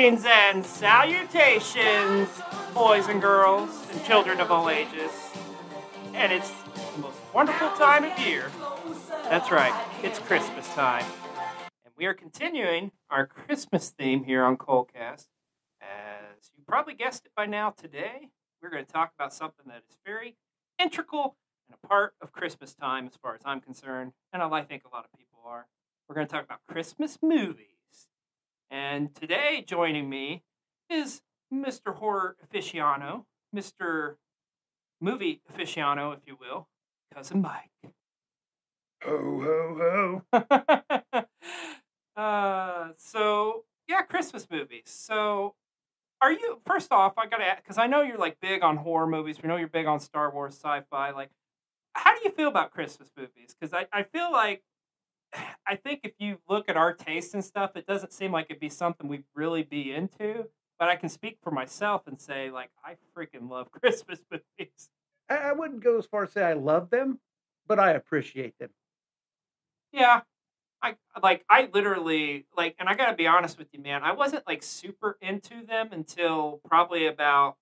Greetings and salutations, boys and girls and children of all ages. And it's the most wonderful time of year. That's right, it's Christmas time. And we are continuing our Christmas theme here on Colecast. As you probably guessed it by now, today we're going to talk about something that is very integral and a part of Christmas time as far as I'm concerned. And I think a lot of people are. We're going to talk about Christmas movies. And today, joining me is Mr. Horror Aficionado, Mr. Movie Aficionado, if you will, Cousin Mike. Ho, ho, ho. Christmas movies. So, are you, first off, I got to ask, because I know you're, like, big on horror movies. We know you're big on Star Wars, sci-fi. Like, how do you feel about Christmas movies? Because I feel like, I think if you look at our taste and stuff, it doesn't seem like it'd be something we'd really be into. But I can speak for myself and say, like, I freaking love Christmas movies. I wouldn't go as far as say I love them, but I appreciate them. Yeah. I literally, like, and I gotta be honest with you, man, I wasn't, like, super into them until probably about,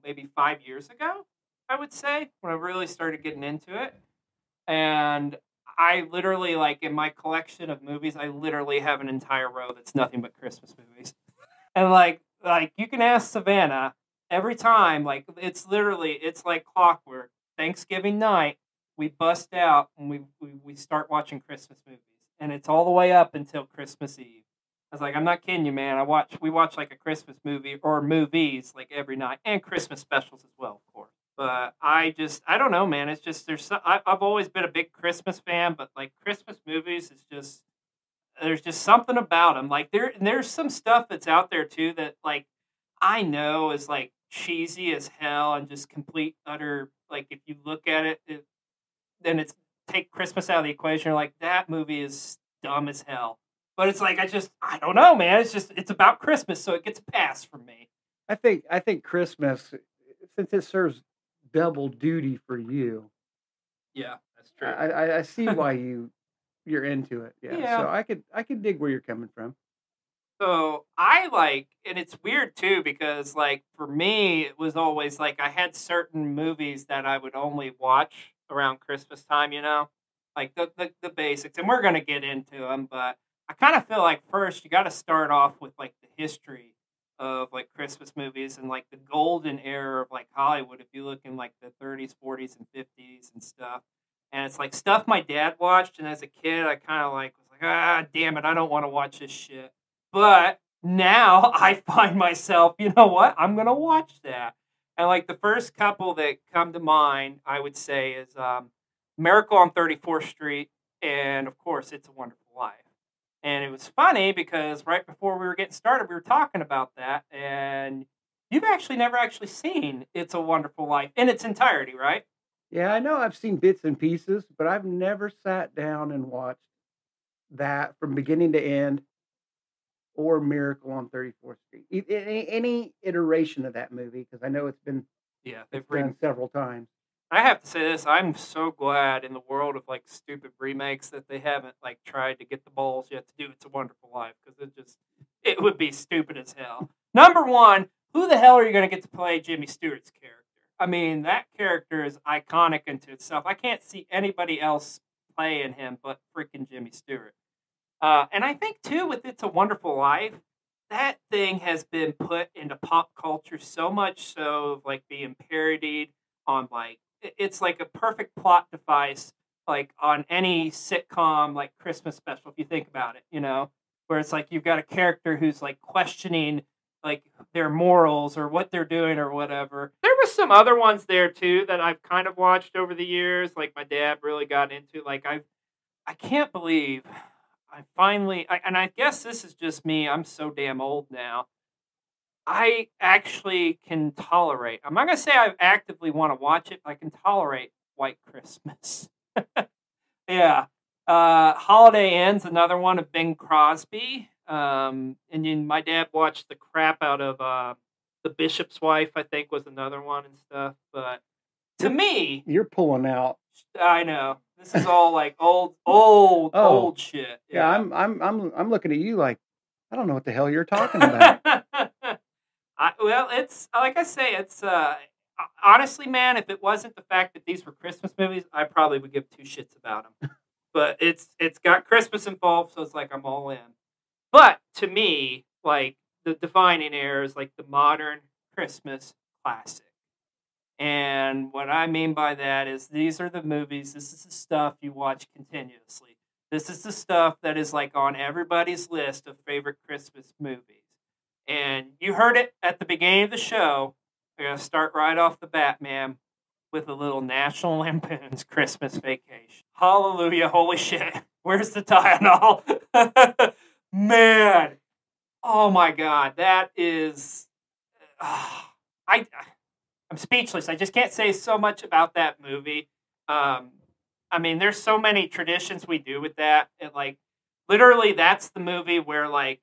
maybe 5 years ago, I would say, when I really started getting into it. And I literally, like, in my collection of movies, I literally have an entire row that's nothing but Christmas movies. And, like you can ask Savannah, every time, like, it's like clockwork. Thanksgiving night, we bust out and we start watching Christmas movies. And it's all the way up until Christmas Eve. I was like, I'm not kidding you, man. We watch, like, a Christmas movie or movies, like, every night. And Christmas specials as well, of course. But I don't know, man. It's just, I've always been a big Christmas fan, but, like, Christmas movies is just, there's just something about them. Like, there's some stuff that's out there, too, that, like, I know is, like, cheesy as hell and just complete, utter, like, if you look at it, then it's, take Christmas out of the equation, you're like, that movie is dumb as hell. But it's like, I don't know, man. It's about Christmas, so it gets a pass from me. I think Christmas, since it serves double duty for you. Yeah, that's true. I see why you're into it. Yeah. So I could dig where you're coming from. So and it's weird too, because, like, for me, it was always like I had certain movies that I would only watch around Christmas time, like the basics, and we're going to get into them, but I kind of feel like first you got to start off with, like, the history of, like, Christmas movies and, like, the golden era of, like, Hollywood, if you look in, like, the 30s, 40s, and 50s and stuff. And it's, like, stuff my dad watched, and as a kid, I kind of, like, was like, damn it, I don't want to watch this shit. But now I find myself, you know what, I'm going to watch that. And, like, the first couple that come to mind, I would say, is Miracle on 34th Street and, of course, It's a Wonderful Life. And it was funny because right before we were getting started, we were talking about that, and you've actually never actually seen It's a Wonderful Life in its entirety, right? Yeah, I know I've seen bits and pieces, but I've never sat down and watched that from beginning to end, or Miracle on 34th Street. Any iteration of that movie, because I know it's been done several times. I have to say this, I'm so glad in the world of, like, stupid remakes that they haven't, like, tried to get the balls yet to do It's a Wonderful Life, because it would be stupid as hell. Number one, who the hell are you going to get to play Jimmy Stewart's character? I mean, that character is iconic into itself. I can't see anybody else playing him but freaking Jimmy Stewart. And I think, too, with It's a Wonderful Life, that thing has been put into pop culture so much so, like, being parodied on, like, it's like a perfect plot device, like, on any sitcom, like, Christmas special, if you think about it, where it's like you've got a character who's, like, questioning, like, their morals or what they're doing or whatever. There were some other ones there, too, that I've kind of watched over the years, like, my dad really got into. Like, I can't believe I finally, and I guess this is just me, I'm so damn old now, I actually can tolerate. I'm not going to say I actively want to watch it, but I can tolerate White Christmas. Yeah. Holiday End's another one of Bing Crosby. And then my dad watched the crap out of The Bishop's Wife, I think, was another one and stuff. But to me, you're pulling out. I know. This is all like old shit. Yeah, I'm looking at you like, I don't know what the hell you're talking about. Well, it's like I say, it's honestly, man. If it wasn't the fact that these were Christmas movies, I probably would give two shits about them. But it's got Christmas involved, so it's like I'm all in. But to me, like the defining era is like the modern Christmas classic. And what I mean by that is these are the movies, this is the stuff you watch continuously. This is the stuff that is like on everybody's list of favorite Christmas movies. And you heard it at the beginning of the show. We're going to start right off the bat, ma'am, with a little National Lampoon's Christmas Vacation. Hallelujah, holy shit. Where's the Tylenol? Man, oh my God, that is... I'm speechless. I just can't say so much about that movie. I mean, there's so many traditions we do with that. And like, literally, that's the movie where like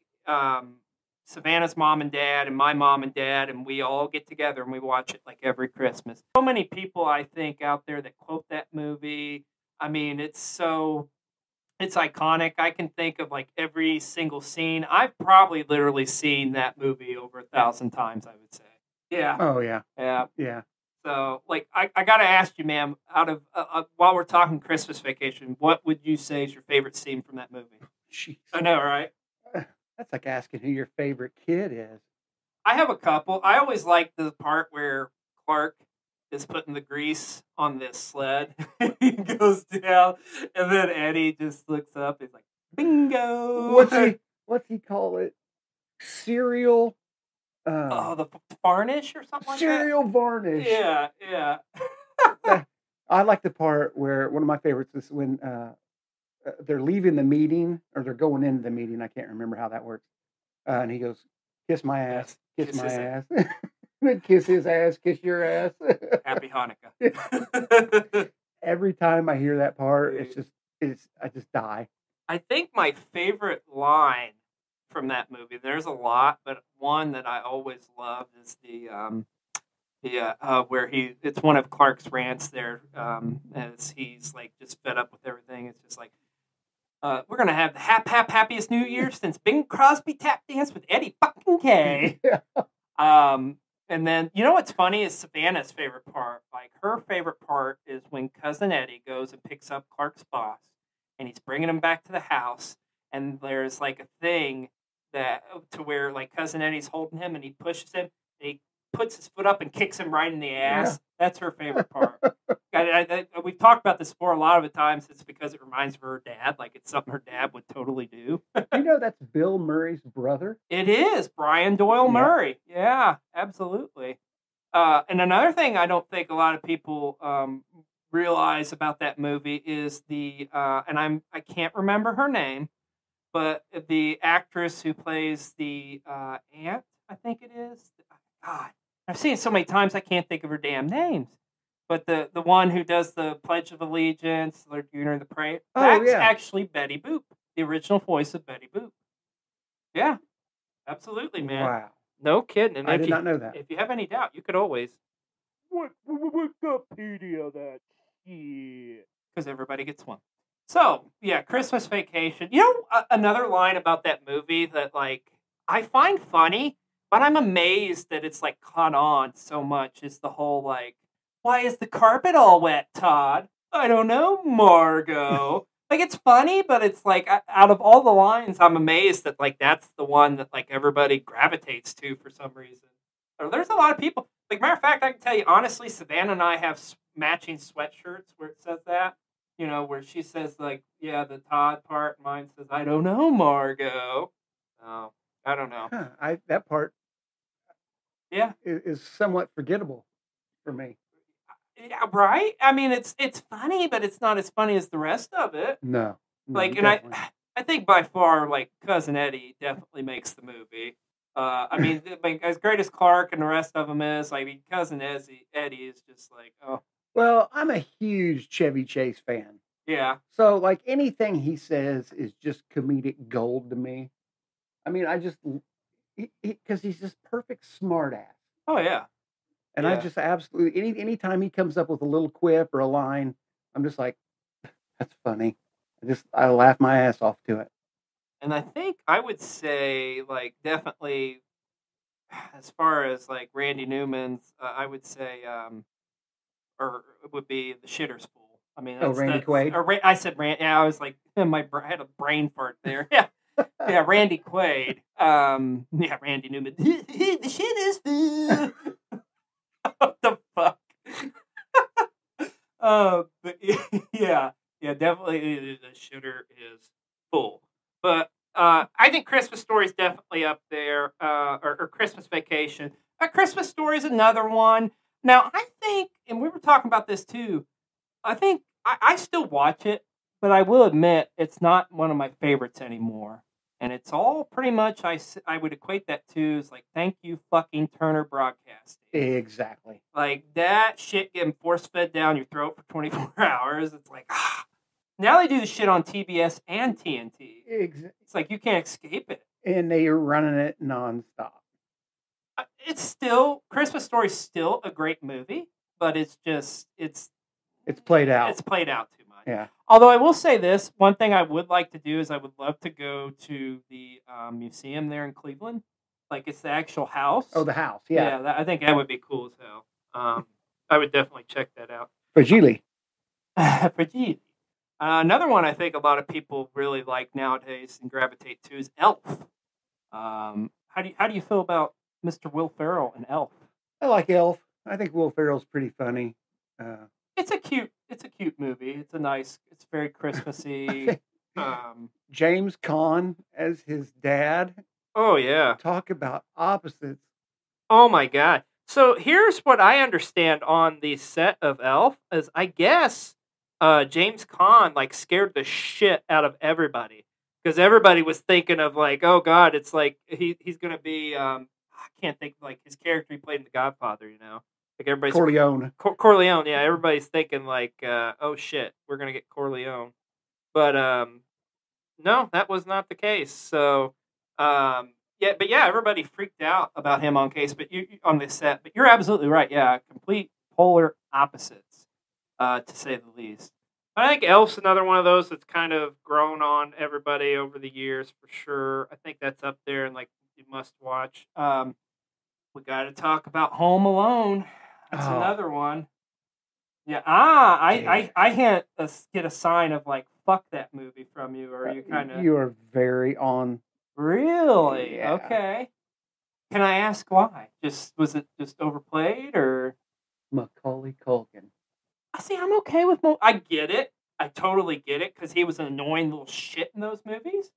Savannah's mom and dad and my mom and dad and we all get together and we watch it like every Christmas. So many people I think out there that quote that movie. I mean, it's iconic. I can think of like every single scene. I've probably literally seen that movie over 1,000 times, I would say. Yeah. Oh, yeah. Yeah. Yeah. So, like, I got to ask you, ma'am, out of while we're talking Christmas Vacation, what would you say is your favorite scene from that movie? Jeez. I know, right? That's like asking who your favorite kid is. I have a couple. I always like the part where Clark is putting the grease on this sled. He goes down, and then Eddie just looks up. He's like, bingo. What's he call it? Cereal. The varnish or something like that? Cereal varnish. Yeah, yeah. I like the part where one of my favorites is when they're leaving the meeting or they're going into the meeting. I can't remember how that works. And he goes, kiss my ass, kiss my ass. Kiss his ass, kiss your ass. Happy Hanukkah. Every time I hear that part, I just die. I think my favorite line from that movie, there's a lot, but one that I always love is where it's one of Clark's rants there, as he's like just fed up with everything. It's just like, we're gonna have the happiest New Year since Bing Crosby tap danced with Eddie fucking K. And then you know what's funny is Savannah's favorite part. Like her favorite part is when Cousin Eddie goes and picks up Clark's boss, and he's bringing him back to the house, and there's like a thing that to where like Cousin Eddie's holding him and he pushes him and he puts his foot up and kicks him right in the ass. Yeah. That's her favorite part. We've talked about this before a lot of the times. It's because it reminds her of her dad. Like it's something her dad would totally do. You know that's Bill Murray's brother? It is. Brian Doyle Murray. Yeah, absolutely. And another thing I don't think a lot of people realize about that movie is and I can't remember her name, but the actress who plays the aunt, I think it is. God, I've seen it so many times I can't think of her damn names. But the one who does the Pledge of Allegiance, the Prayer, that's actually Betty Boop, the original voice of Betty Boop. Yeah, absolutely, man. Wow. No kidding. And I did not know that. If you have any doubt, you could always Wikipedia that shit. Because everybody gets one. So, yeah, Christmas Vacation. You know, another line about that movie that, like, I find funny, but I'm amazed that it's, like, caught on so much is the whole, like, why is the carpet all wet, Todd? I don't know, Margot. Like, it's funny, but it's, like, out of all the lines, I'm amazed that, like, that's the one that, like, everybody gravitates to for some reason. Or there's a lot of people. Like, matter of fact, I can tell you, honestly, Savannah and I have matching sweatshirts where it says that. You know, where she says, like, yeah, the Todd part. Mine says, I don't know, Margot. Oh, I don't know. That part yeah, is somewhat forgettable for me. Yeah, right? I mean, it's funny, but it's not as funny as the rest of it. No. Like, and I think by far, like, Cousin Eddie definitely makes the movie. I mean, as great as Clark and the rest of them is, I mean, Cousin Eddie is just like, oh. Well, I'm a huge Chevy Chase fan. Yeah. So, like, anything he says is just comedic gold to me. I mean, because he's just perfect smart ass. Oh, yeah. And I just absolutely, anytime he comes up with a little quip or a line, I'm just like, that's funny. I laugh my ass off to it. And I think I would say, like, definitely, as far as like Randy Newman's, I would say, or it would be the Shitter's Fool. I mean, Oh, Randy Quaid. I said Rand. Yeah, I was like, I had a brain fart there. Yeah, yeah, Randy Quaid. Yeah, Randy Newman. The Shitter's Fool. What the fuck? But yeah, definitely the Shitter is full. But I think Christmas Story is definitely up there, or Christmas Vacation. Christmas Story is another one. Now, I think, and we were talking about this too, I think I still watch it, but I will admit it's not one of my favorites anymore. And it's all pretty much, I would equate that to is like, thank you, fucking Turner Broadcasting. Exactly. Like, that shit getting force fed down your throat for 24 hours. It's like, Now they do the shit on TBS and TNT. It's like, you can't escape it. And they are running it nonstop. It's still, Christmas Story is still a great movie, but it's played out. It's played out too much. Yeah. Although I will say this, one thing I would like to do is I would love to go to the museum there in Cleveland. Like, it's the actual house. Oh, the house. Yeah. Yeah, I think that would be cool as hell. I would definitely check that out. Fragile. Fragile. Another one I think a lot of people really like nowadays and gravitate to is Elf. How do you feel about Mr. Will Ferrell and Elf? I like Elf. I think Will Ferrell's pretty funny. It's a cute movie. It's very Christmassy. James Caan as his dad. Oh yeah. Talk about opposites. Oh my god. So here's what I understand on the set of Elf is I guess James Caan like scared the shit out of everybody because everybody was thinking of like, oh god, it's like he's gonna be I can't think like his character he played in The Godfather, you know. Like everybody's Corleone. Corleone, yeah. Everybody's thinking like, oh shit, we're gonna get Corleone, but no, that was not the case. So, everybody freaked out about him on on the set. But you're absolutely right. Yeah, complete polar opposites, to say the least. But I think Elf's another one of those that's kind of grown on everybody over the years for sure. I think that's up there and like you must watch. We got to talk about Home Alone. That's another one. Yeah. I can't get a sign of like fuck that movie from you, or you kind of. You are very on. Really? Yeah. Okay. Can I ask why? Was it just overplayed or? Macaulay Culkin. See, I'm okay with. I get it. I totally get it because he was an annoying little shit in those movies.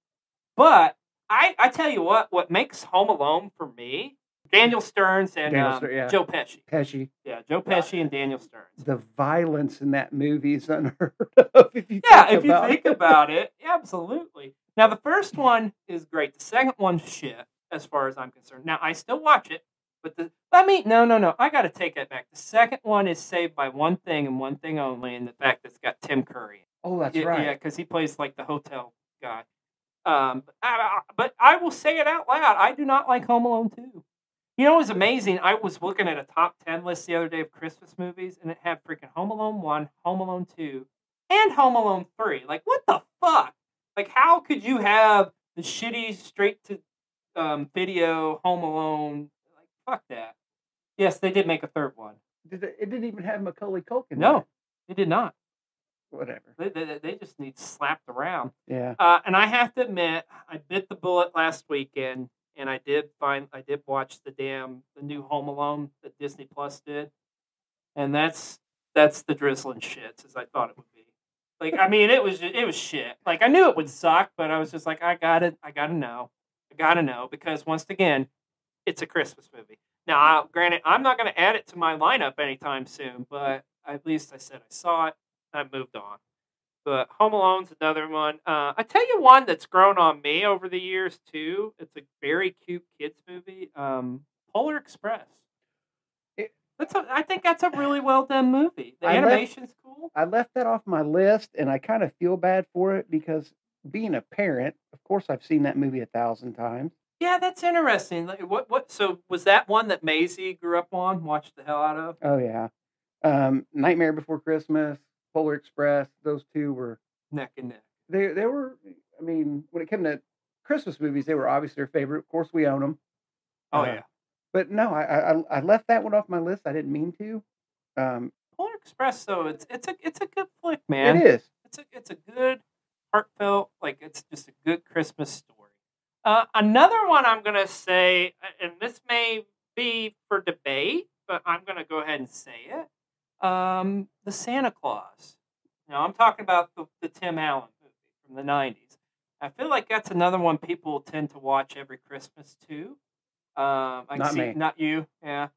But I tell you what makes Home Alone for me. Daniel Stearns and Joe Pesci. Pesci. Yeah, Joe Pesci and Daniel Stearns. The violence in that movie is unheard of. If you think about it, absolutely. Now, the first one is great. The second one's shit, as far as I'm concerned. Now, I still watch it, but no. I got to take that back. The second one is saved by one thing and one thing only, and the fact that it's got Tim Curry. Oh, that's right. Yeah, because he plays like the hotel guy. But I will say it out loud. I do not like Home Alone 2. You know, it was amazing. I was looking at a top 10 list the other day of Christmas movies, and it had freaking Home Alone 1, Home Alone 2, and Home Alone 3. Like, what the fuck? Like, how could you have the shitty straight-to-video Home Alone? Like, fuck that. Yes, they did make a third one. It didn't even have Macaulay Culkin. No, it did not. Whatever. They just need slapped around. Yeah. And I have to admit, I bit the bullet last weekend. And I did watch the new Home Alone that Disney Plus did, and that's the drizzling shits as I thought it would be. Like, I mean, it was shit. Like, I knew it would suck, but I was just like, I gotta know because once again, it's a Christmas movie. Now, granted, I'm not going to add it to my lineup anytime soon, but at least I said I saw it. I moved on. But Home Alone's another one. I tell you one that's grown on me over the years too. It's a very cute kids movie. Polar Express. I think that's a really well done movie. The animation's cool. I left that off my list, and I kind of feel bad for it because being a parent, of course, I've seen that movie 1,000 times. Yeah, that's interesting. Like, what? So was that one that Maisie grew up on? Watched the hell out of? Oh yeah. Nightmare Before Christmas. Polar Express, those two were neck and neck. They were. I mean, when it came to Christmas movies, they were obviously our favorite. Of course, we own them. Oh yeah. But no, I left that one off my list. I didn't mean to. Polar Express, though, it's a good flick, It man. is. It's a good, heartfelt, like it's just a good Christmas story. Another one I'm gonna say, and this may be for debate, but I'm gonna go ahead and say it. The Santa Claus. Now I'm talking about the Tim Allen movie from the '90s. I feel like that's another one people tend to watch every Christmas too. I can Not see, me. not you, yeah.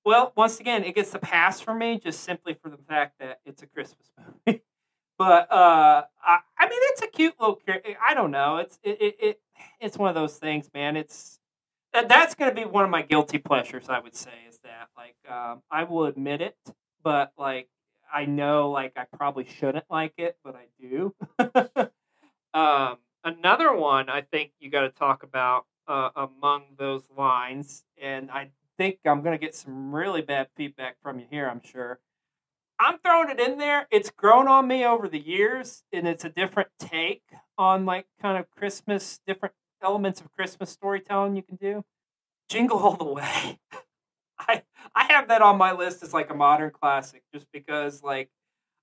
Well, once again, it gets the pass for me just simply for the fact that it's a Christmas movie. But I mean, it's a cute little. I don't know. It's one of those things, man. That's going to be one of my guilty pleasures. I would say is that like I will admit it, but like I know like I probably shouldn't like it, but I do. Another one I think you got to talk about among those lines, and I think I'm going to get some really bad feedback from you here. I'm sure. I'm throwing it in there. It's grown on me over the years, and it's a different take on like kind of Christmas, different elements of Christmas storytelling you can do. Jingle All the Way. I I have that on my list as like a modern classic, just because like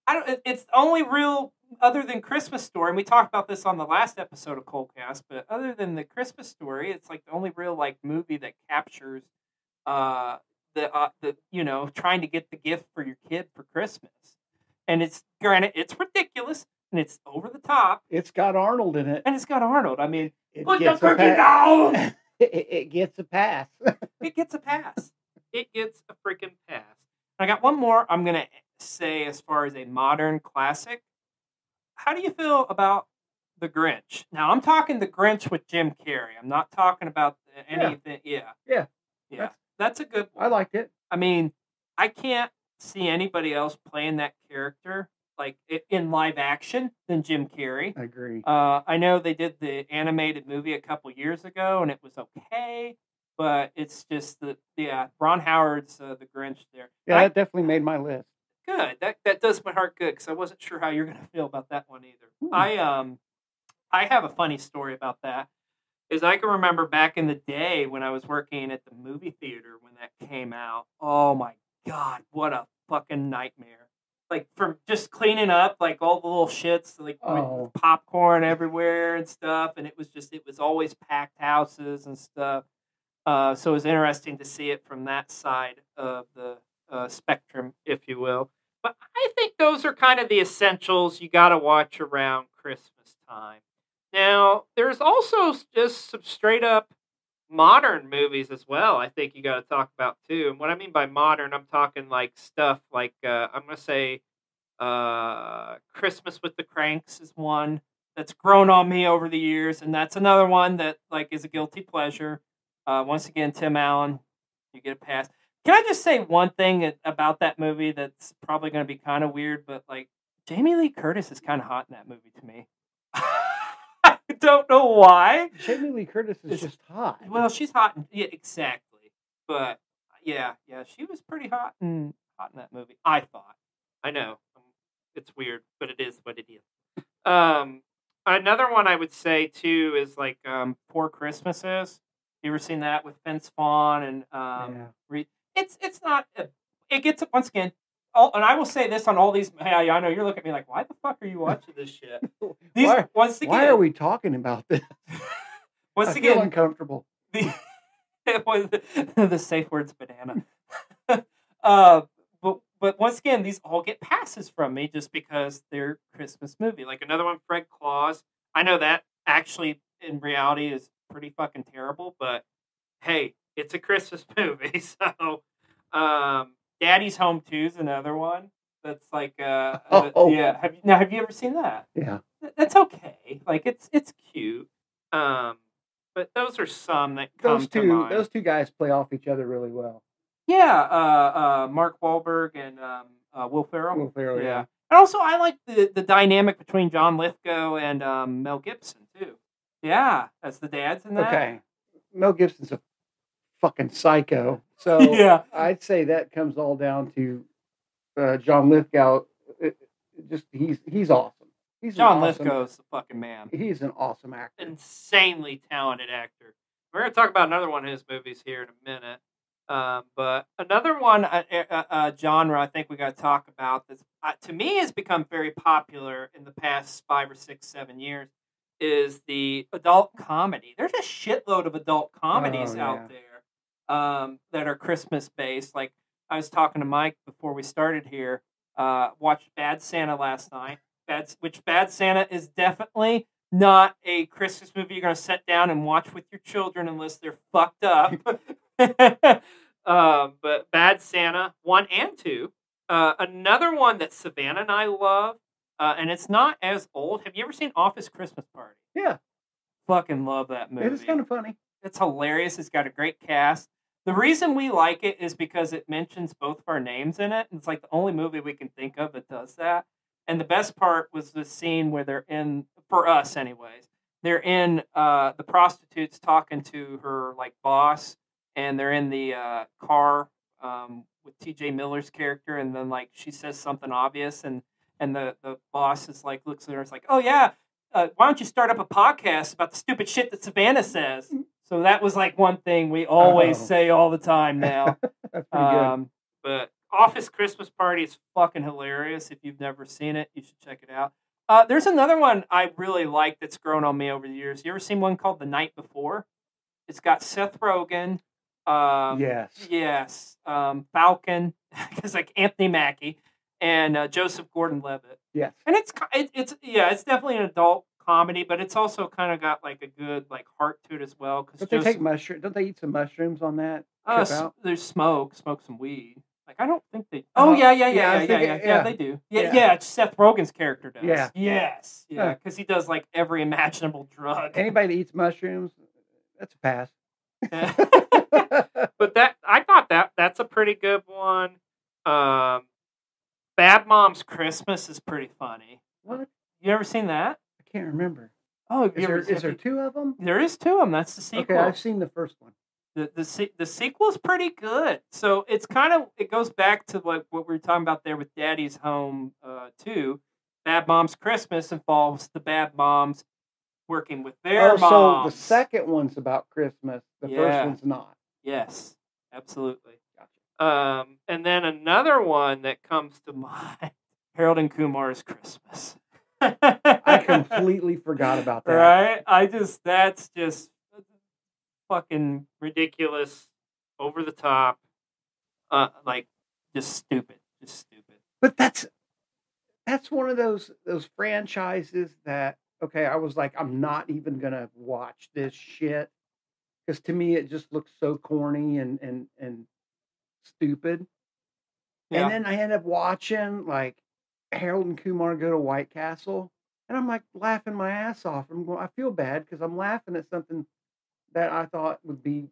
I don't. It's the only real other than Christmas Story, and we talked about this on the last episode of Coldcast. But other than the Christmas Story, it's like the only real like movie that captures uh the trying to get the gift for your kid for Christmas. And it's granted it's ridiculous and it's over the top It's got Arnold in it. and it's got Arnold. I mean, It put the gets a cookie pass. down. It gets a pass. It gets a pass. It gets a freaking pass. I got one more I'm gonna say as far as a modern classic. How do you feel about The Grinch? Now I'm talking The Grinch with Jim Carrey. I'm not talking about anything. Yeah. Yeah. That's a good one. I liked it. I mean, I can't see anybody else playing that character like in live action than Jim Carrey. I agree. I know they did the animated movie a couple years ago, and it was okay, but it's just Ron Howard's The Grinch there. Yeah, that definitely made my list. Good. That does my heart good because I wasn't sure how you're going to feel about that one either. I have a funny story about that. Is I can remember back in the day when I was working at the movie theater when that came out. Oh my God, what a fucking nightmare. Like from just cleaning up like all the little shits, like with popcorn everywhere and stuff. And it was always packed houses and stuff. So it was interesting to see it from that side of the spectrum, if you will. But I think those are kind of the essentials you got to watch around Christmas time. Now, there's also just some straight up modern movies as well. I think you got to talk about too. And what I mean by modern, I'm talking like stuff like I'm going to say Christmas with the Cranks is one that's grown on me over the years, and that's another one that like is a guilty pleasure. Once again, Tim Allen, you get a pass. Can I just say one thing about that movie that's probably going to be kind of weird, but like Jamie Lee Curtis is kind of hot in that movie to me. I don't know why. Jamie Lee Curtis is just hot. Well, she's hot. Yeah, exactly. But yeah, she was pretty hot in that movie. I thought. I know it's weird, but it is what it is. Another one I would say too is like Four Christmases. You ever seen that with Vince Vaughn and It's not. It gets once again. And I will say this on all these. Hey, I know you're looking at me like, why the fuck are you watching this shit? Why are we talking about this? Once I again, feel uncomfortable. It was the safe words banana. But once again, these all get passes from me just because they're Christmas movie. Like another one, Fred Claus. I know that actually in reality is pretty fucking terrible, but hey, it's a Christmas movie, so. Daddy's Home 2 is another one that's like yeah. Have you ever seen that? Yeah, that's okay. Like it's cute. But those are some that come to mind. Those two guys play off each other really well. Yeah, Mark Wahlberg and Will Ferrell. Will Ferrell, yeah. And also, I like the dynamic between John Lithgow and Mel Gibson too. Yeah, as the dads in that. Okay, Mel Gibson's a fucking psycho. So yeah. I'd say that comes all down to John Lithgow. He's awesome. He's John Lithgow's the fucking man. He's an awesome actor. Insanely talented actor. We're going to talk about another one of his movies here in a minute. But another one genre I think we got to talk about that to me has become very popular in the past 5 or 6, 7 years is the adult comedy. There's a shitload of adult comedies out there that are Christmas based. Like I was talking to Mike before we started here. Watched Bad Santa last night. Bad Santa is definitely not a Christmas movie you're going to sit down and watch with your children unless they're fucked up. But Bad Santa 1 and 2. Another one that Savannah and I love, and it's not as old. Have you ever seen Office Christmas Party? Yeah. Fucking love that movie. It is kind of funny. It's hilarious. It's got a great cast. The reason we like it is because it mentions both of our names in it. And it's like the only movie we can think of that does that. And the best part was the scene where they're in, for us anyways, they're in the prostitutes talking to her like boss, and they're in the car with TJ Miller's character, and then like she says something obvious, and the boss is like looks at her, it's like, oh yeah, why don't you start up a podcast about the stupid shit that Savannah says? So that was like one thing we always say all the time now. That's pretty good. But Office Christmas Party is fucking hilarious. If you've never seen it, you should check it out. There's another one I really like that's grown on me over the years. You ever seen one called The Night Before? It's got Seth Rogen. Yes. Falcon, because like Anthony Mackie and Joseph Gordon-Levitt. Yes. And it's definitely an adult comedy, but it's also kind of got like a good like heart to it as well. Don't they take mushrooms? Don't they eat some mushrooms on that? There's smoke some weed. Like I don't think they. Oh yeah, they do. Yeah. Seth Rogen's character does. Yeah. Yes. Yeah, because he does like every imaginable drug. Anybody that eats mushrooms, that's a pass. But I thought that's a pretty good one. Bad Moms Christmas is pretty funny. What? You ever seen that? I can't remember. Oh, is there 2 of them? There is 2 of them. That's the sequel. Okay, I've seen the first one. The sequel is pretty good. So it's it goes back to like what we were talking about there with Daddy's Home too. Bad Moms Christmas involves the bad moms working with their moms. So the second one's about Christmas. The first one's not. Yes, absolutely. Gotcha. And then another one that comes to mind, Harold and Kumar's Christmas. I completely forgot about that. Right? That's just fucking ridiculous, over the top, like just stupid. But that's one of those franchises that, okay, I was like, I'm not even gonna watch this shit because to me it just looks so corny and stupid. Yeah. And then I end up watching like Harold and Kumar Go to White Castle, and I'm like laughing my ass off. I feel bad because I'm laughing at something that I thought would be,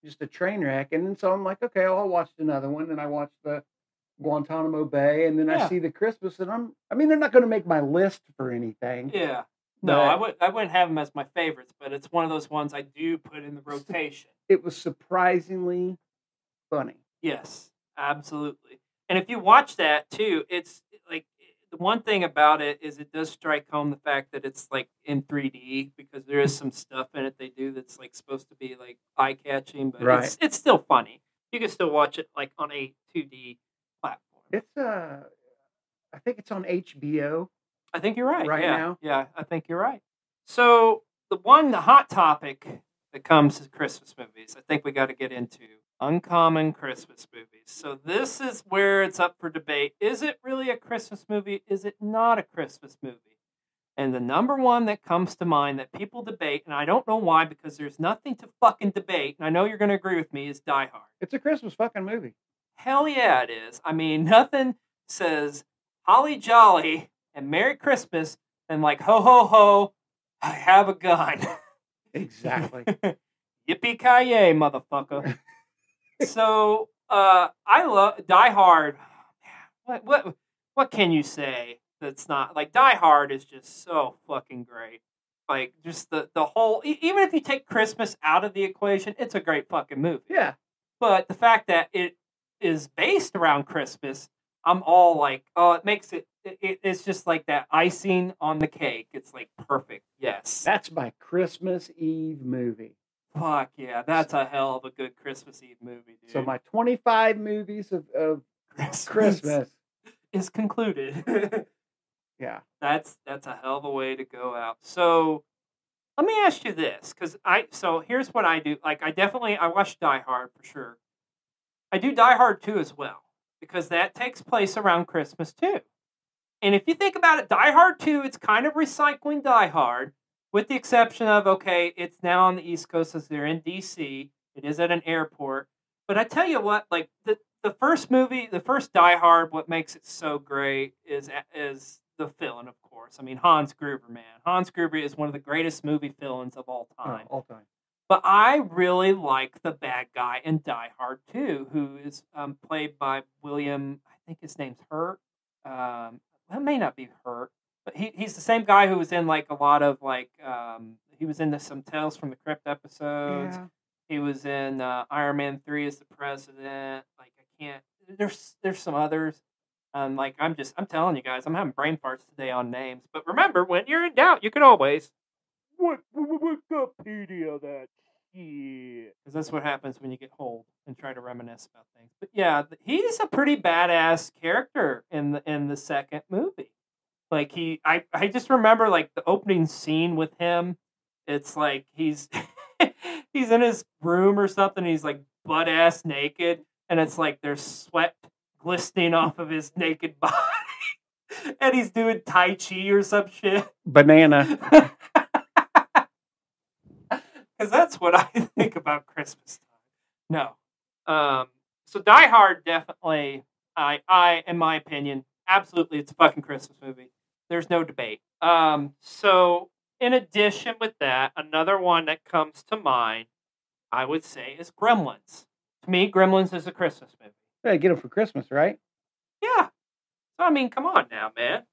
just a train wreck. And then so I'm like, okay, I'll watch another one. And I watched the Guantanamo Bay, and then I see the Christmas, and they're not going to make my list for anything. Yeah. No, I wouldn't have them as my favorites, but it's one of those ones I do put in the rotation. It was surprisingly funny. Yes, absolutely. And if you watch that too, it's like the one thing about it is it does strike home the fact that it's like in 3D, because there is some stuff in it they do that's like supposed to be like eye catching, but it's still funny. You can still watch it like on a 2D platform. It's I think it's on HBO. I think you're right. Now. Yeah, I think you're right. So the hot topic that comes to Christmas movies, I think we got to get into uncommon Christmas movies. So this is where it's up for debate. Is it really a Christmas movie? Is it not a Christmas movie? And the number one that comes to mind that people debate, and I don't know why, because there's nothing to fucking debate, and I know you're going to agree with me, is Die Hard. It's a Christmas fucking movie. Hell yeah, it is. I mean, nothing says holly jolly and Merry Christmas than like, ho, ho, ho, I have a gun. Exactly. Yippee-ki-yay, motherfucker. So, I love Die Hard. What can you say that's not like Die Hard is just so fucking great. Like just the whole, even if you take Christmas out of the equation, it's a great fucking movie. Yeah. But the fact that it is based around Christmas I'm all like, oh, it makes it's just like that icing on the cake. It's like perfect. Yes. That's my Christmas Eve movie. Fuck yeah, that's a hell of a good Christmas Eve movie, dude. So my 25 movies of Christmas is concluded. Yeah. That's a hell of a way to go out. So let me ask you this, because here's what I do. Like I watch Die Hard for sure. I do Die Hard 2 as well, because that takes place around Christmas too. And if you think about it, Die Hard 2, it's kind of recycling Die Hard, with the exception of, okay, it's now on the East Coast as they're in DC. It is at an airport. But I tell you what, like the first movie, the first Die Hard, what makes it so great is the villain, of course. I mean, Hans Gruber, man. Hans Gruber is one of the greatest movie villains of all time. All time. But I really like the bad guy in Die Hard 2, who is played by William, I think his name's Hurt. Well, it may not be Hurt, but he's the same guy who was in like a lot of like, he was in some Tales from the Crypt episodes. Yeah. He was in Iron Man 3 as the president. Like, I can't, there's some others. Like, I'm telling you guys, I'm having brain farts today on names. But remember, when you're in doubt, you can always Wikipedia that shit. Because that's what happens when you get old and try to reminisce about things. But yeah, he's a pretty badass character in the second movie. Like I just remember like the opening scene with him. It's like he's he's in his room or something. He's like butt ass naked, and it's like there's sweat glistening off of his naked body, and he's doing Tai Chi or some shit. Banana. Because that's what I think about Christmas time. No. So Die Hard definitely, I in my opinion, absolutely, it's a fucking Christmas movie. There's no debate. So in addition with that, another one that comes to mind, I would say, is Gremlins. To me, Gremlins is a Christmas movie. Yeah, get them for Christmas, right? Yeah. So, I mean, come on now, man.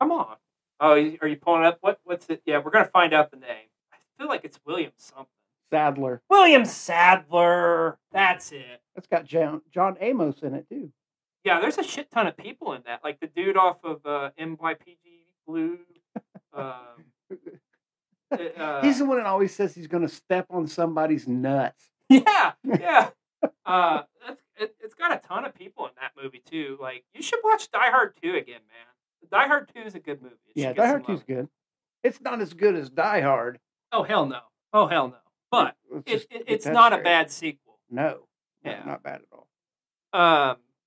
Come on. Oh, are you pulling up? What's it? Yeah, we're going to find out the name. I feel like it's William something. Sadler. William Sadler. That's it. That's got John Amos in it, too. Yeah, there's a shit ton of people in that. Like the dude off of NYPD Blue. He's the one that always says he's going to step on somebody's nuts. Yeah. It's got a ton of people in that movie, too. Like, you should watch Die Hard 2 again, man. Die Hard 2 is a good movie. Yeah, Die Hard 2 is good. It's not as good as Die Hard. Oh, hell no. But it's not a bad sequel. No. Yeah. Not bad at all.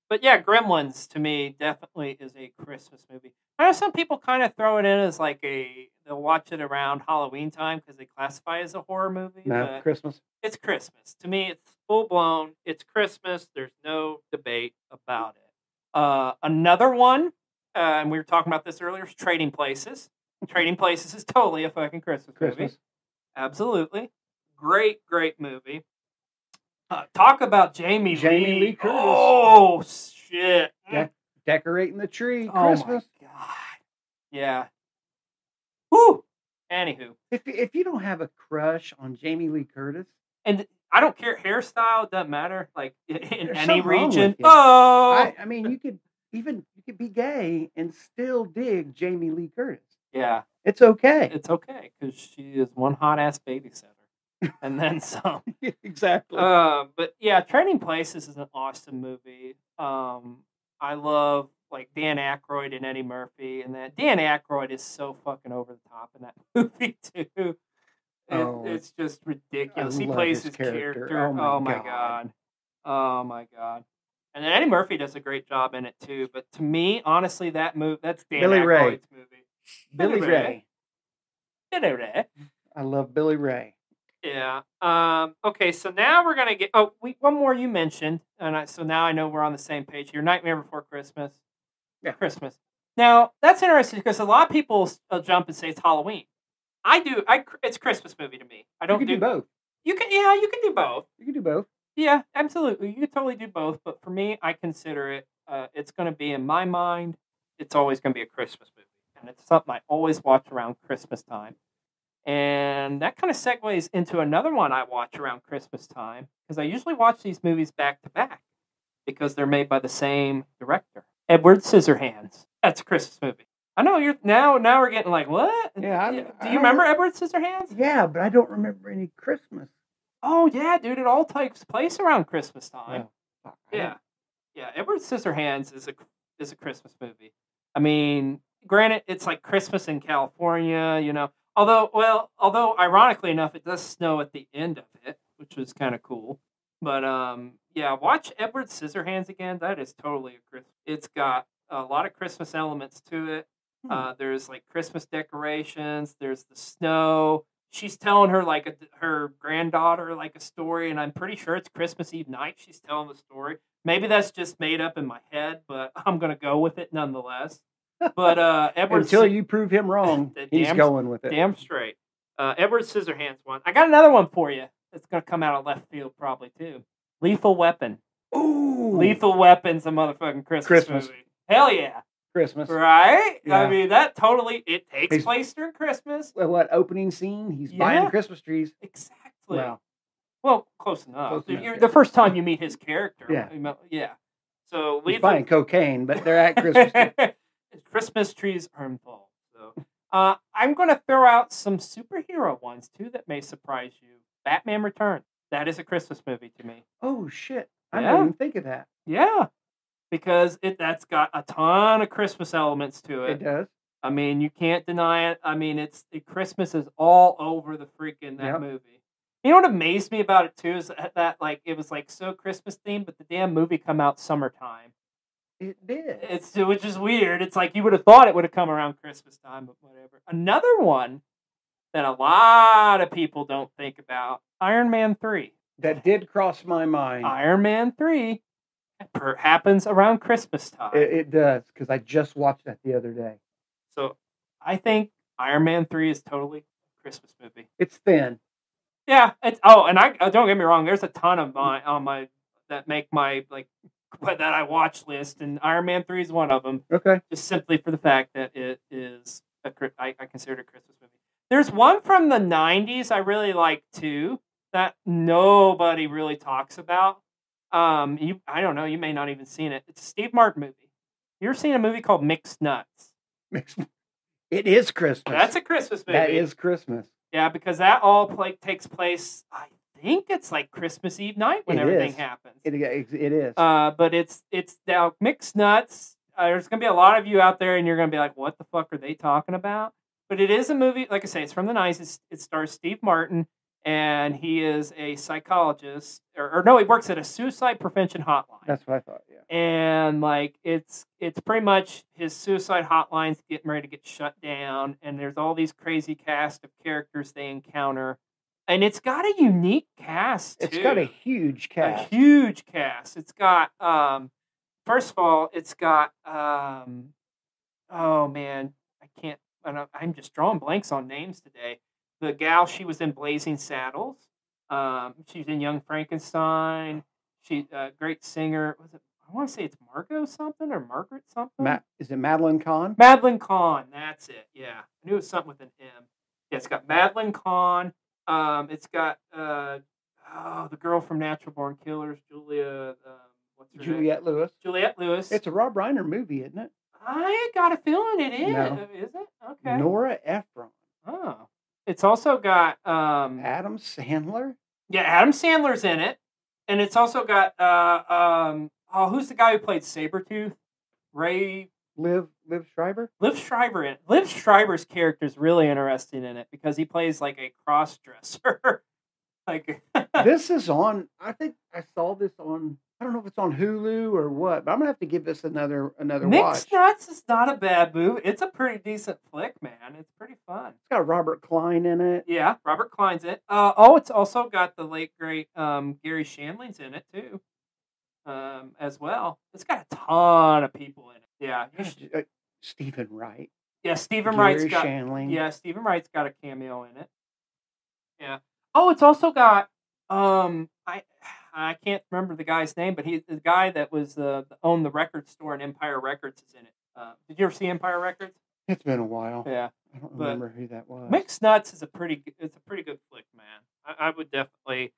But yeah, Gremlins to me definitely is a Christmas movie. I know some people kind of throw it in as like they'll watch it around Halloween time because they classify it as a horror movie. No, Christmas. It's Christmas. To me, it's full blown. It's Christmas. There's no debate about it. Another one, and we were talking about this earlier, is Trading Places. Trading Places is totally a fucking Christmas movie. Absolutely. Great movie. Talk about Jamie Lee Curtis. Oh, shit. Decorating the tree. Christmas. Oh, my God. Yeah. Whew. Anywho. If you don't have a crush on Jamie Lee Curtis. And I don't care. Hairstyle doesn't matter. Like, in any region. Oh. I mean, you could be gay and still dig Jamie Lee Curtis. Yeah. It's okay. It's okay, because she is one hot-ass babysitter. And then some. Exactly. But yeah, Trading Places is an awesome movie. I love like Dan Aykroyd and Eddie Murphy, and that Dan Aykroyd is so fucking over the top in that movie too. It's just ridiculous. He plays his character. Oh my god. Oh my god. And then Eddie Murphy does a great job in it too. But to me, honestly, that's Dan Aykroyd's movie. Billy Ray. Billy Ray. I love Billy Ray. Yeah. Okay, so now we're gonna get. One more you mentioned, and so now I know we're on the same page here. Nightmare Before Christmas. Yeah. Christmas. Now that's interesting because a lot of people jump and say it's Halloween. I do. It's a Christmas movie to me. I don't do both. You can. Yeah, you can do both. You can do both. Yeah, absolutely. You can totally do both. But for me, I consider it. It's going to be in my mind. It's always going to be a Christmas movie, and it's something I always watch around Christmas time. And that kind of segues into another one I watch around Christmas time, because I usually watch these movies back to back because they're made by the same director. Edward Scissorhands. That's a Christmas movie. I know you're now we're getting like, what? Yeah. Do you remember Edward Scissorhands? Yeah, but I don't remember any Christmas. Oh yeah, dude! It all takes place around Christmas time. Well, Yeah. Edward Scissorhands is a Christmas movie. I mean, granted, it's like Christmas in California, you know. Although ironically enough, it does snow at the end of it, which was kind of cool. But yeah, watch Edward Scissorhands again. That is totally a Christmas. It's got a lot of Christmas elements to it. There's like Christmas decorations. There's the snow. She's telling her her granddaughter like a story, and I'm pretty sure it's Christmas Eve night. She's telling the story. Maybe that's just made up in my head, but I'm gonna go with it nonetheless. But Edward, until you prove him wrong, he's going with it. Damn straight. Edward Scissorhands one. I got another one for you. It's gonna come out of left field probably too. Lethal Weapon. Ooh, Lethal Weapon's a motherfucking Christmas movie. Hell yeah. Christmas, right? Yeah. I mean, that totally takes place during Christmas. What opening scene? He's buying Christmas trees. Exactly. Wow. Well, close enough. The first time you meet his character. Yeah. So he's buying cocaine, but they're at Christmas trees. Christmas trees are involved. So I'm going to throw out some superhero ones too that may surprise you. Batman Returns. That is a Christmas movie to me. Oh shit! I didn't even think of that. Yeah. Because that's got a ton of Christmas elements to it. It does. I mean, you can't deny it. I mean, Christmas is all over the freaking that movie. You know what amazed me about it too is that like it was like so Christmas themed, but the damn movie come out summertime. It did. Which is weird. It's like you would have thought it would have come around Christmas time, but whatever. Another one that a lot of people don't think about: Iron Man 3. That did cross my mind. Iron Man 3. Happens around Christmas time. It does, because I just watched that the other day. So I think Iron Man 3 is totally a Christmas movie. It's thin. Yeah. And I don't get me wrong. There's a ton of my that make my that I watch list, and Iron Man 3 is one of them. Okay. Just simply for the fact that it is I consider it a Christmas movie. There's one from the 90s I really like too that nobody really talks about. I don't know. You may not even seen it. It's a Steve Martin movie. You ever seen a movie called Mixed Nuts? It is Christmas. That's a Christmas movie. That is Christmas. Yeah, because that all takes place. I think it's like Christmas Eve night when everything happens. It is. But it's now Mixed Nuts. There's gonna be a lot of you out there, and you're gonna be like, "What the fuck are they talking about?" But it is a movie. Like I say, it's from the 90s. It stars Steve Martin. And he is a psychologist, or no, he works at a suicide prevention hotline. That's what I thought, yeah. And it's pretty much his suicide hotline's getting ready to get shut down, and there's all these crazy cast of characters they encounter, and it's got a unique cast too. It's got a huge cast. A huge cast. It's got first of all, it's got oh man, I'm just drawing blanks on names today. The gal, she was in Blazing Saddles. She's in Young Frankenstein. She's a great singer. I want to say it's Margot something or Margaret something. Is it Madeline Kahn? Madeline Kahn. That's it. Yeah, I knew it was something with an M. Yeah, it's got Madeline Kahn. It's got the girl from Natural Born Killers, Julia. What's her name? Juliette Lewis. Juliette Lewis. It's a Rob Reiner movie, isn't it? I got a feeling it is. No. Is it? Okay. Nora Ephron. Oh. It's also got Adam Sandler. Yeah, Adam Sandler's in it, and it's also got who's the guy who played Sabretooth? Liv Schreiber. Liv Schreiber in it. Liv Schreiber's character is really interesting in it because he plays like a cross dresser. This is on. I think I saw this on. I don't know if it's on Hulu or what, but I'm gonna have to give this another watch. Mixed Nuts is not a bad movie. It's a pretty decent flick, man. It's pretty fun. It's got Robert Klein in it. Yeah, Robert Klein's in it. It's also got the late great Gary Shandling's in it too, as well. It's got a ton of people in it. Yeah, Stephen Wright. Yeah, Stephen Gary Wright's got. Shandling. Yeah, Stephen Wright's got a cameo in it. Yeah. Oh, it's also got I can't remember the guy's name, but he's the guy that was owned the record store in Empire Records is in it. Did you ever see Empire Records? It's been a while. Yeah, I don't remember who that was. Mixed Nuts is a pretty good flick, man. I would definitely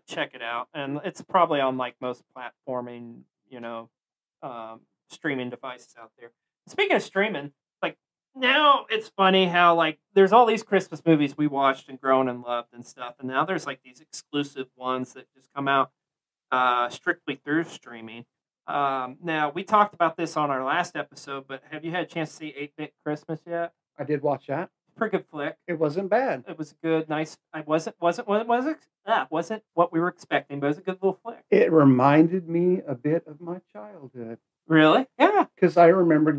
check it out, and it's probably on like most platforming streaming devices out there. Speaking of streaming, like now it's funny how like there's all these Christmas movies we watched and grown and loved and stuff, and now there's like these exclusive ones that just come out strictly through streaming. Now we talked about this on our last episode, but have you had a chance to see 8-Bit Christmas yet? I did watch that. Pretty good flick. It wasn't bad. It was good, nice. I wasn't what we were expecting, but it was a good little flick. It reminded me a bit of my childhood. Really? Yeah. Because I remember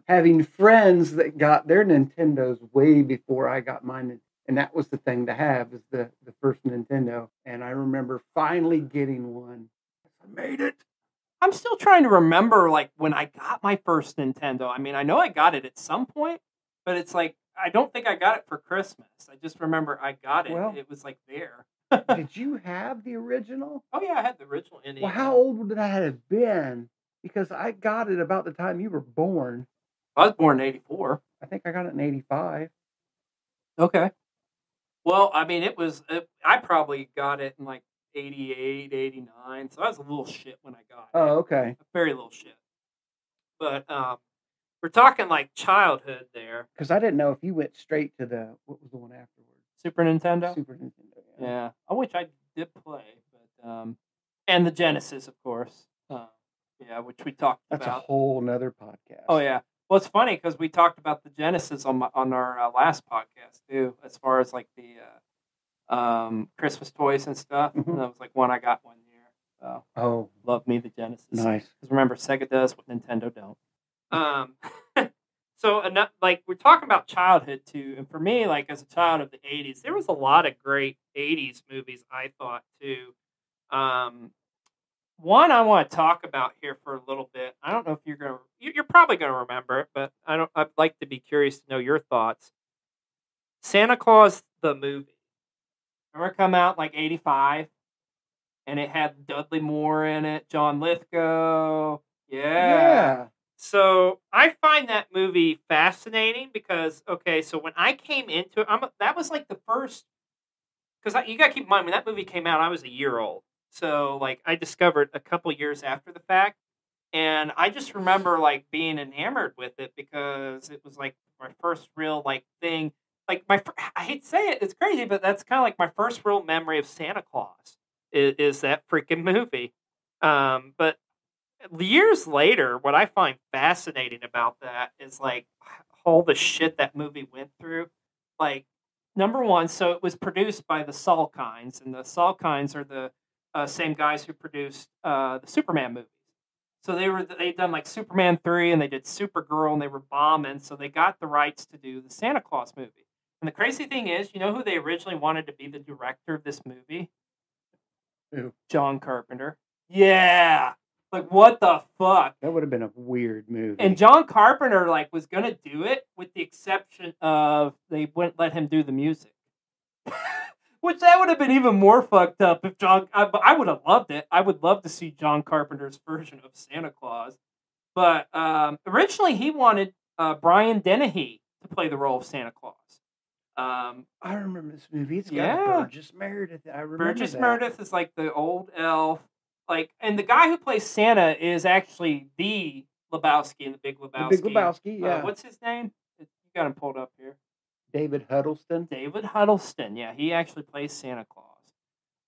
having friends that got their Nintendos way before I got mine. And that was the thing to have, is the first Nintendo. And I remember finally getting one. I made it. I'm still trying to remember, like, when I got my first Nintendo. I mean, I know I got it at some point, but it's like, I don't think I got it for Christmas. I just remember I got it. Well, it was, like, there. Did you have the original? Oh, yeah, I had the original NES. Well, how old would that have been? Because I got it about the time you were born. I was born in 84. I think I got it in 85. Okay. Well, I mean, I probably got it in, like, 88, 89. So I was a little shit when I got it. Oh, okay. A very little shit. But we're talking like childhood there. Because I didn't know if you went straight to what was the one afterwards? Super Nintendo? Super Nintendo, yeah. Which I did play. But and the Genesis, of course. Which we talked about. That's a whole nother podcast. Oh, yeah. Well, it's funny because we talked about the Genesis on our last podcast, too, as far as like the Christmas toys and stuff. Mm-hmm. And that was like one I got one year. So, love me the Genesis. Nice. Because remember, Sega does what Nintendo don't. So like we're talking about childhood too, and for me, like as a child of the '80s, there was a lot of great '80s movies. I thought too. One I want to talk about here for a little bit. I don't know if you're probably gonna remember it, but I'd like to be curious to know your thoughts. Santa Claus the movie. Remember, come out like '85, and it had Dudley Moore in it, John Lithgow. Yeah. So I find that movie fascinating because, okay, so when I came into it, that was like the first, because you got to keep in mind, when that movie came out, I was a year old. So, like, I discovered a couple years after the fact, and I just remember, like, being enamored with it because it was, like, my first real, like, thing. Like, I hate to say it, it's crazy, but that's kind of like my first real memory of Santa Claus is that freaking movie. But years later, what I find fascinating about that is like all the shit that movie went through. Like, number one, so it was produced by the Salkinds, and the Salkinds are the same guys who produced the Superman movies. So they'd done like Superman 3, and they did Supergirl, and they were bombing. So they got the rights to do the Santa Claus movie. And the crazy thing is, you know who they originally wanted to be the director of this movie? Who? John Carpenter. Yeah. Like, what the fuck? That would have been a weird movie. And John Carpenter, like, was going to do it with the exception of they wouldn't let him do the music. Which that would have been even more fucked up if I would have loved it. I would love to see John Carpenter's version of Santa Claus. But originally he wanted Brian Dennehy to play the role of Santa Claus. I remember this movie. It's got Burgess Meredith. I remember Burgess Meredith is like the old elf. Like, and the guy who plays Santa is actually the Lebowski in the Big Lebowski. The Big Lebowski, yeah. What's his name? You got him pulled up here. David Huddleston. David Huddleston, yeah. He actually plays Santa Claus.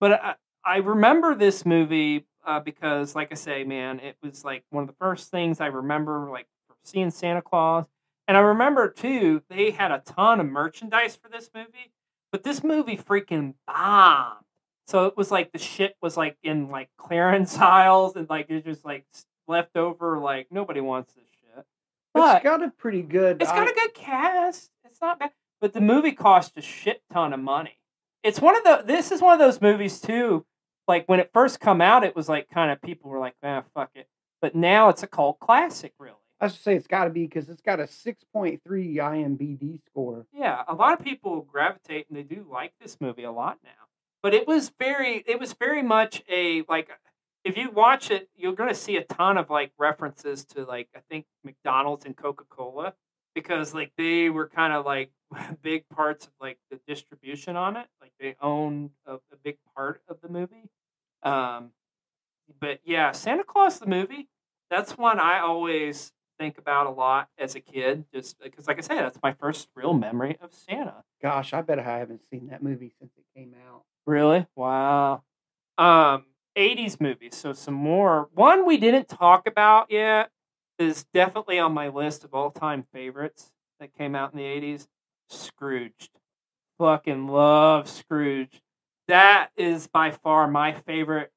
But I remember this movie because, like I say, man, it was like one of the first things I remember, like, seeing Santa Claus. And I remember, too, they had a ton of merchandise for this movie. But this movie freaking bombed. So it was like the shit was like in like clearance aisles and like it's just like left over. Like nobody wants this shit. But it's got a pretty good. It's got a good cast. It's not bad, but the movie cost a shit ton of money. It's This is one of those movies too. Like when it first come out, it was like kind of people were like, "Ah, fuck it." But now it's a cult classic, really. I should say it's got to be because it's got a 6.3 IMDb score. Yeah, a lot of people gravitate and they do like this movie a lot now. But it was very much a, like, if you watch it, you're going to see a ton of, like, references to, like, I think McDonald's and Coca-Cola, because, like, they were kind of, like, big parts of, like, the distribution on it. Like, they owned a big part of the movie. But, yeah, Santa Claus the movie, That's one I always think about a lot as a kid, just because, like I say, that's my first real memory of Santa. Gosh, I bet I haven't seen that movie since it came out. Really? Wow. 80s movies. So some more. One we didn't talk about yet is definitely on my list of all-time favorites that came out in the 80s. Scrooged. Fucking love Scrooge. That is by far my favorite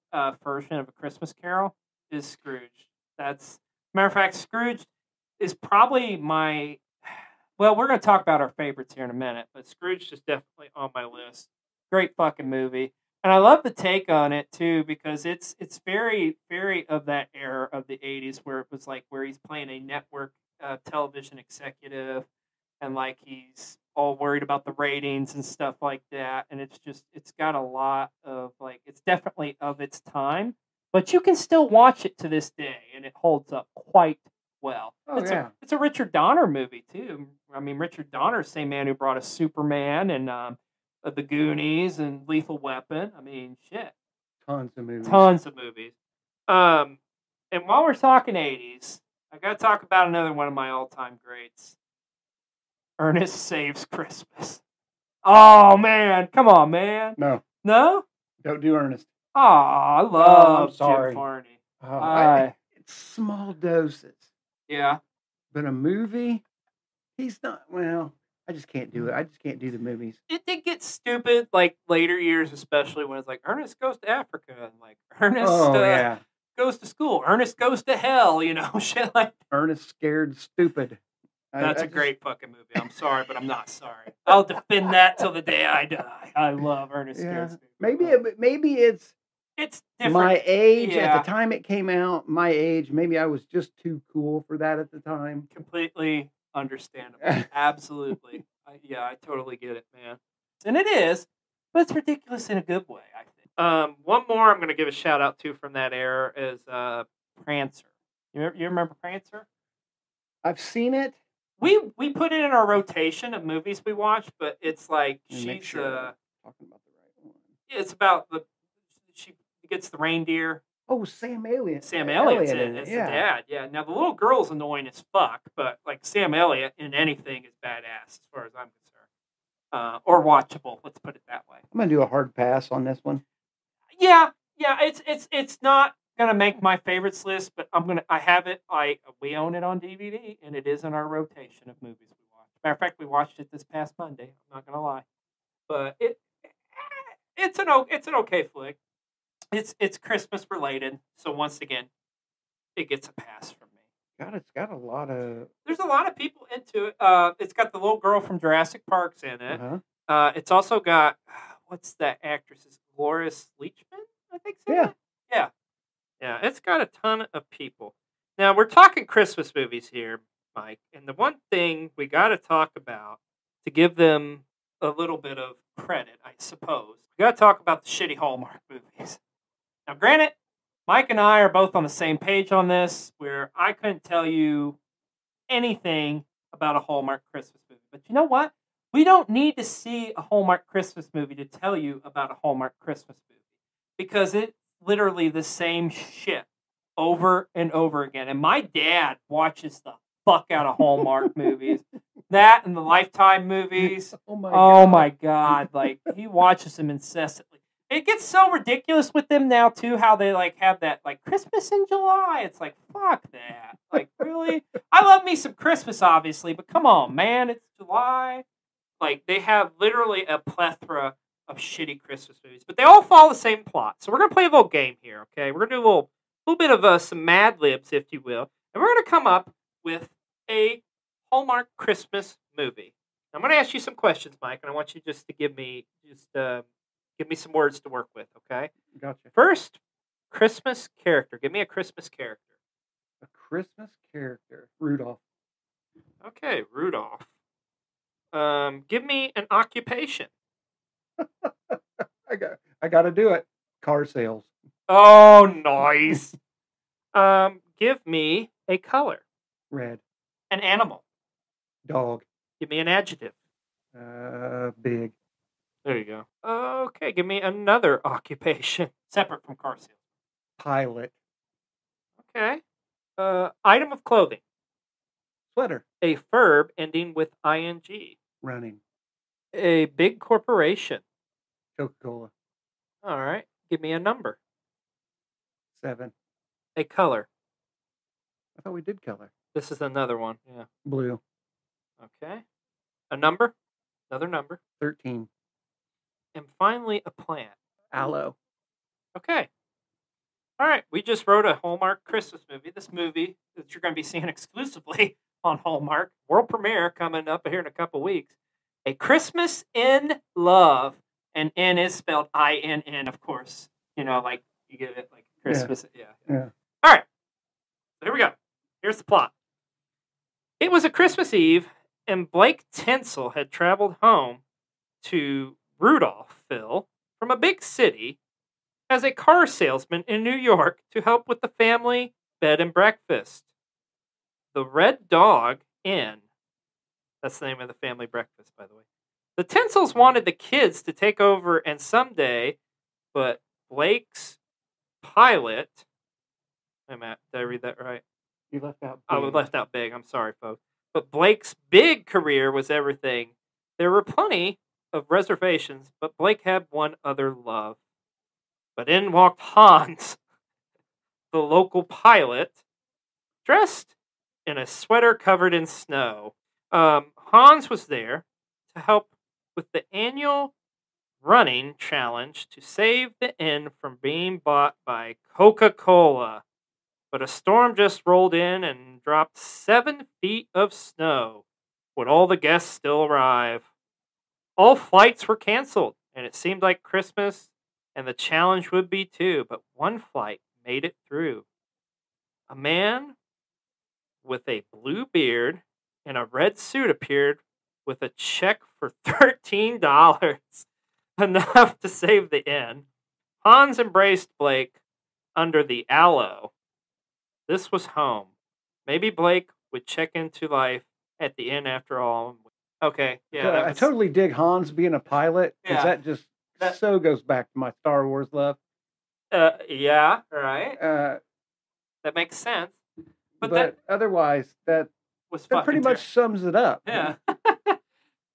version of A Christmas Carol is Scrooge. That's matter of fact, Scrooge is probably my. Well, we're going to talk about our favorites here in a minute, but Scrooge is definitely on my list. Great fucking movie, and I love the take on it too because it's very very of that era of the '80s where it was like where he's playing a network television executive, and like he's all worried about the ratings and stuff like that, and it's got a lot of like it's definitely of its time, but you can still watch it to this day, and it holds up quite well. Oh, yeah. It's a Richard Donner movie too. I mean, Richard Donner, same man who brought us Superman and the Goonies and Lethal Weapon. I mean, shit, Tons of movies. tons of movies. And while we're talking '80s, I got to talk about another one of my all-time greats, Ernest Saves Christmas. Oh man, come on, man. No, Don't do Ernest. oh, I love sorry. Jim Varney. It's small doses. Yeah. But a movie, he's not. Well, I just can't do it. I just can't do the movies. It did get stupid, like later years, especially when it's like Ernest goes to Africa and like Ernest goes to school, Ernest goes to hell, shit like. Ernest Scared Stupid. That's a great fucking movie. I'm sorry, but I'm not sorry. I'll defend that till the day I die. I love Ernest Scared Stupid. Maybe it's different. My age at the time it came out. My age, maybe I was just too cool for that at the time. Completely understandable. Absolutely. I totally get it, man. And it is, but it's ridiculous in a good way, I think. One more I'm going to give a shout out to from that era is Prancer. You remember Prancer? I've seen it. We put it in our rotation of movies we watch, but it's like Make sure I'm talking about the right one. It's about she gets the reindeer. Oh, Sam Elliott. Sam Elliott's in it. It's the dad. Yeah. Now the little girl's annoying as fuck, but like Sam Elliott in anything is badass as far as I'm concerned, or watchable. Let's put it that way. I'm gonna do a hard pass on this one. Yeah. It's not gonna make my favorites list, but I have it. We own it on DVD, and it is in our rotation of movies we watch. Matter of fact, we watched it this past Monday. I'm not gonna lie, but it's an okay flick. It's Christmas related, so once again, it gets a pass from me. God, it's got a lot of. There's a lot of people into it. It's got the little girl from Jurassic Park's in it. Uh-huh. It's also got what's that actress's Loris Leachman, I think. Yeah. It's got a ton of people. Now we're talking Christmas movies here, Mike, and the one thing we got to talk about to give them a little bit of credit, I suppose, we got to talk about the shitty Hallmark movies. Now, granted, Mike and I are both on the same page on this, where I couldn't tell you anything about a Hallmark Christmas movie. But you know what? We don't need to see a Hallmark Christmas movie to tell you about a Hallmark Christmas movie, because it's literally the same shit over and over again. And my dad watches the fuck out of Hallmark movies. That and the Lifetime movies. Oh my God. Like, he watches them incessantly. It gets so ridiculous with them now too, how they like have that like Christmas in July. It's like, fuck that. Like, really? I love me some Christmas, obviously, but come on, man, it's July. Like, they have literally a plethora of shitty Christmas movies, but they all follow the same plot. So we're gonna play a little game here, okay? We're gonna do a little bit of some Mad Libs, if you will, and we're gonna come up with a Hallmark Christmas movie. I'm gonna ask you some questions, Mike, and I want you just to give me some words to work with, okay? Gotcha. First, Christmas character. Give me a Christmas character. A Christmas character. Rudolph. Okay, Rudolph. Give me an occupation. I got to do it. Car sales. Oh, nice. Give me a color. Red. An animal. Dog. Give me an adjective. Big. There you go. Okay, give me another occupation separate from car sales. Pilot. Okay. Item of clothing. Sweater. A verb ending with ing. Running. A big corporation. Coca-Cola. All right. Give me a number. 7. A color. I thought we did color. This is another one. Yeah. Blue. Okay. A number. Another number. 13. And finally, a plant. Aloe. Okay. All right. We just wrote a Hallmark Christmas movie. This movie that you're going to be seeing exclusively on Hallmark. World premiere coming up here in a couple weeks. A Christmas in Love. And N is spelled INN, of course. You know, like you get it like Christmas. Yeah. All right. So here we go. Here's the plot. It was a Christmas Eve, and Blake Tinsel had traveled home to Rudolphville from a big city as a car salesman in New York to help with the family bed and breakfast. The Red Dog Inn. That's the name of the family breakfast, by the way. The Tinsels wanted the kids to take over and someday, but Blake's pilot... Wait a minute, did I read that right? You left out big. big. I left out big. I'm sorry, folks. But Blake's big career was everything. There were plenty of reservations, but Blake had one other love. But in walked Hans, the local pilot, dressed in a sweater covered in snow. Hans was there to help with the annual running challenge to save the inn from being bought by Coca-Cola. But a storm just rolled in and dropped 7 feet of snow. Would all the guests still arrive? All flights were canceled, and it seemed like Christmas and the challenge would be too, but one flight made it through. A man with a blue beard and a red suit appeared with a check for $13, enough to save the inn. Hans embraced Blake under the aloe. This was home. Maybe Blake would check into life at the inn after all. Okay, yeah. I totally dig Hans being a pilot, because that just so goes back to my Star Wars love. Yeah, right. That makes sense. But otherwise, that pretty much sums it up. Yeah.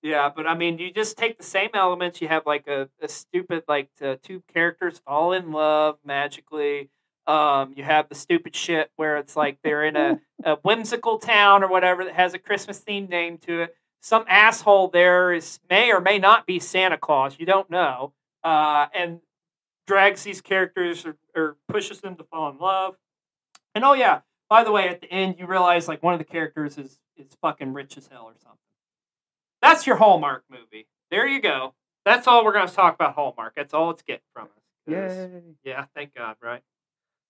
Yeah, but I mean, you just take the same elements. You have like a stupid, like two characters fall in love magically. You have the stupid shit where it's like they're in a whimsical town or whatever that has a Christmas themed name to it. Some asshole there may or may not be Santa Claus. You don't know. And drags these characters or pushes them to fall in love. And oh yeah, by the way, at the end you realize like one of the characters is fucking rich as hell or something. That's your Hallmark movie. There you go. That's all we're going to talk about Hallmark. That's all it's getting from us. Yay. Yeah, thank God, right?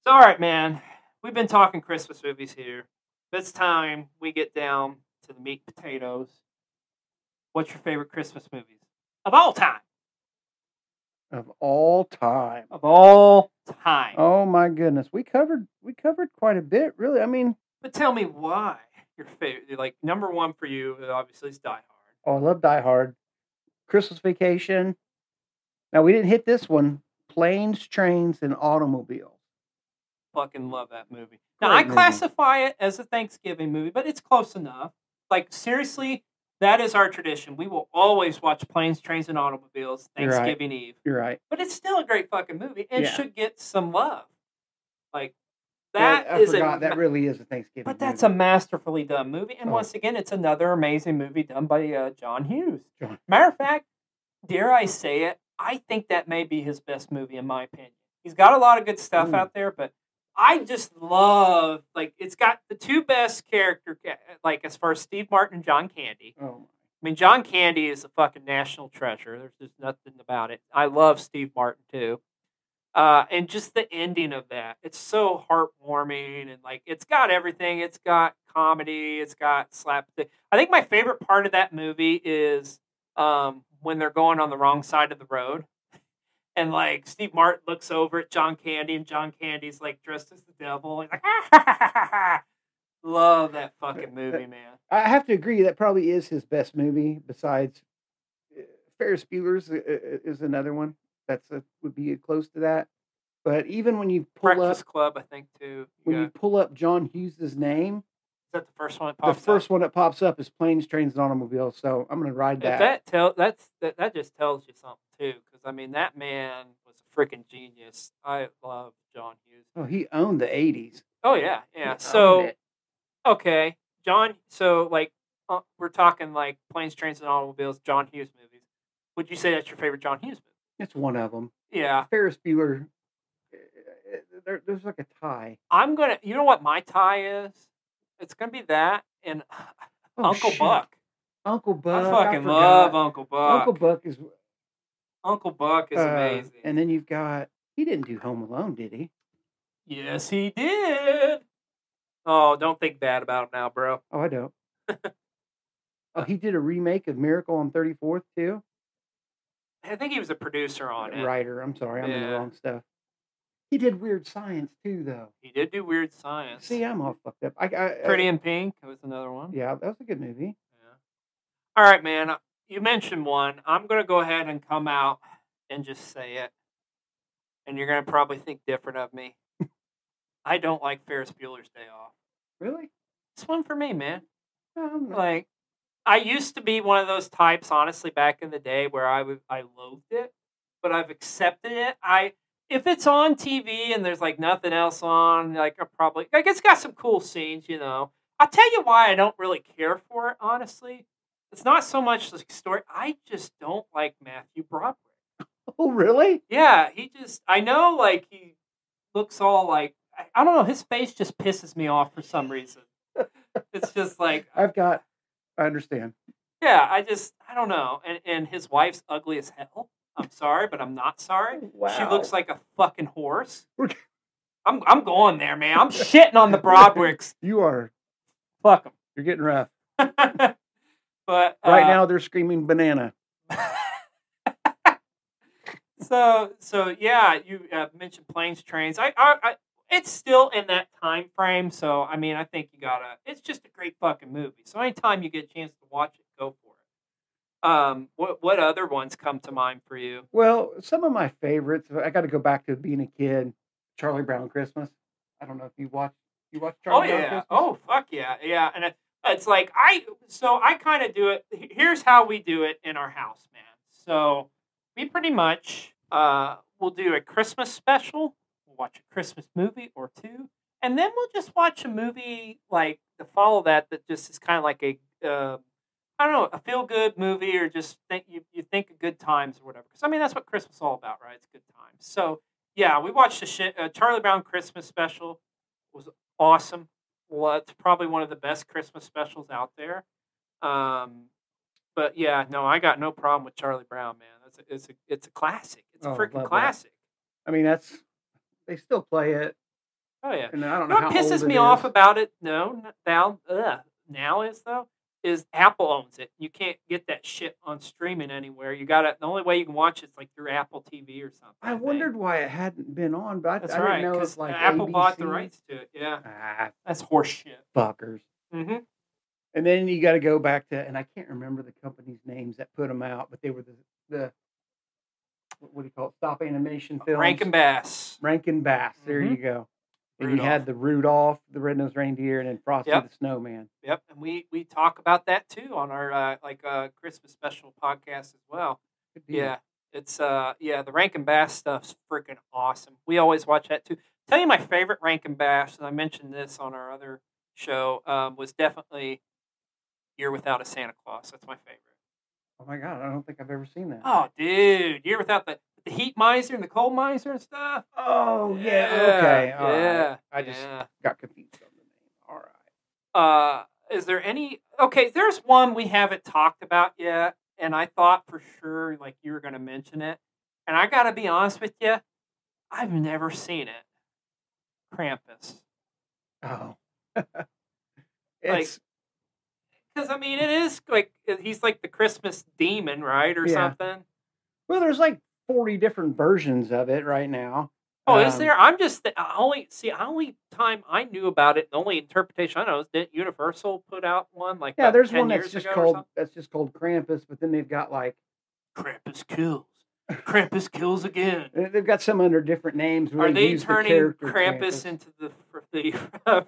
So, all right, man. We've been talking Christmas movies here. It's time we get down to the meat and potatoes. What's your favorite Christmas movies? Of all time. Of all time. Of all time. Oh my goodness. We covered quite a bit, really. I mean, but tell me why your favorite, like number one for you, obviously is Die Hard. Oh, I love Die Hard. Christmas Vacation. Now, we didn't hit this one. Planes, Trains, and Automobiles. Fucking love that movie. Now, I classify it as a Thanksgiving movie, but it's close enough. Like, seriously, that is our tradition. We will always watch Planes, Trains, and Automobiles Thanksgiving Eve. You're right. But it's still a great fucking movie and should get some love. Like, that really is a Thanksgiving movie. But that's a masterfully done movie. And once again, it's another amazing movie done by John Hughes. Matter of fact, dare I say it, I think that may be his best movie in my opinion. He's got a lot of good stuff out there, but I just love, like, it's got the two best character, like, as far as Steve Martin and John Candy. Oh. I mean, John Candy is a fucking national treasure. There's just nothing about it. I love Steve Martin, too. And just the ending of that. It's so heartwarming, and, like, it's got everything. It's got comedy. It's got slapstick. I think my favorite part of that movie is when they're going on the wrong side of the road. And, like, Steve Martin looks over at John Candy, and John Candy's, like, dressed as the devil. He's like, love that fucking movie, man. I have to agree, that probably is his best movie, besides Ferris Bueller's is another one. Would be close to that. But even when you pull Breakfast up, Club, I think too. you pull up John Hughes' name, Is that the first one that the pops first up? one that pops up is Planes, Trains, and Automobiles. So I'm going to ride that. That just tells you something too, because I mean that man was a freaking genius. I love John Hughes. Oh, he owned the '80s. Oh yeah. He owned So it. okay, John. So like we're talking like Planes, Trains, and Automobiles, John Hughes movies. Would you say that's your favorite John Hughes movie? It's one of them. Yeah. Ferris Bueller. There's like a tie. I'm gonna. You know what my tie is? It's gonna be that and Uncle shit. Buck. Uncle Buck. I fucking love Uncle Buck. Uncle Buck is amazing. And then you've got. He didn't do Home Alone, did he? Yes, he did. Oh, don't think bad about him now, bro. Oh, I don't. Oh, he did a remake of Miracle on 34th too. I think he was a producer on it. Writer. I'm sorry, I'm in the wrong stuff. He did Weird Science too, though. He did do Weird Science. See, I'm all fucked up. Pretty in Pink was another one. Yeah, that was a good movie. Yeah. All right, man. You mentioned one. I'm gonna go ahead and come out and just say it, and you're gonna probably think different of me. I don't like Ferris Bueller's Day Off. Really? It's one for me, man. Like, I used to be one of those types, honestly, back in the day where I loathed it, but I've accepted it. If it's on TV and there's like nothing else on, like it's got some cool scenes, you know. I'll tell you why I don't really care for it, honestly. It's not so much the story. I just don't like Matthew Broderick. Oh, really? Yeah, I know, like, he looks all like, I don't know, his face just pisses me off for some reason. It's just like... I understand. Yeah, I don't know. And his wife's ugly as hell. I'm sorry, but I'm not sorry. Wow. She looks like a fucking horse. I'm going there, man. I'm shitting on the Brodricks. You are. Fuck them. You're getting rough. But right now they're screaming banana. So yeah, you mentioned Planes, Trains. It's still in that time frame, so I mean, I think you gotta. It's just a great fucking movie. So anytime you get a chance to watch it, go for it. What other ones come to mind for you? Well, some of my favorites. I got to go back to being a kid. Charlie Brown Christmas. I don't know if you watch Charlie Brown Christmas. Oh fuck yeah, yeah. And it's like I kind of do it. Here's how we do it in our house, man. So we pretty much we'll do a Christmas special. Watch a Christmas movie or two, and then we'll just watch a movie like to follow that just is kind of like a I don't know, a feel good movie, or just you think of good times or whatever. Because I mean that's what Christmas is all about, right? It's good times. So yeah, we watched the Charlie Brown Christmas special. It was awesome. Well, it's probably one of the best Christmas specials out there. But yeah, no, I got no problem with Charlie Brown, man. It's a classic. It's a freaking classic. That. I mean, they still play it. Oh yeah. And I don't know what pisses me off about it. Now is Apple owns it. You can't get that shit on streaming anywhere. You got it. The only way you can watch it's like through Apple TV or something. I wondered why it hadn't been on, but that's I right, didn't know it's like Apple ABC. bought the rights to it. Yeah, that's horse shit. Fuckers. Mm-hmm. And then you got to go back to, and I can't remember the company's names that put them out, but they were the what do you call it? Stop animation films. Rankin Bass. There you go. And you had the Rudolph, the Red-Nosed Reindeer, and then Frosty the Snowman. Yep, and we talk about that too on our Christmas special podcast as well. Yeah, it's the Rankin Bass stuff's freaking awesome. We always watch that too. Tell you my favorite Rankin Bass, and I mentioned this on our other show, was definitely Year Without a Santa Claus. That's my favorite. Oh my God, I don't think I've ever seen that. Oh, dude, Year Without the heat miser and the cold miser and stuff. Oh yeah, okay, right. I just got confused on the name. All right. Is there any? Okay, there's one we haven't talked about yet, and I thought for sure like you were going to mention it, and I got to be honest with you, I've never seen it. Krampus. Oh. It's. Because, I mean, it is like, he's like the Christmas demon, right? Or something. Well, there's like 40 different versions of it right now. Oh, is there? I'm just, the only time I knew about it, the only interpretation I know is didn't Universal put out one? Like, yeah, there's one that's just called Krampus, but then they've got like. Krampus Kills. Krampus kills again. They've got some under different names. Are they use turning the character Krampus into the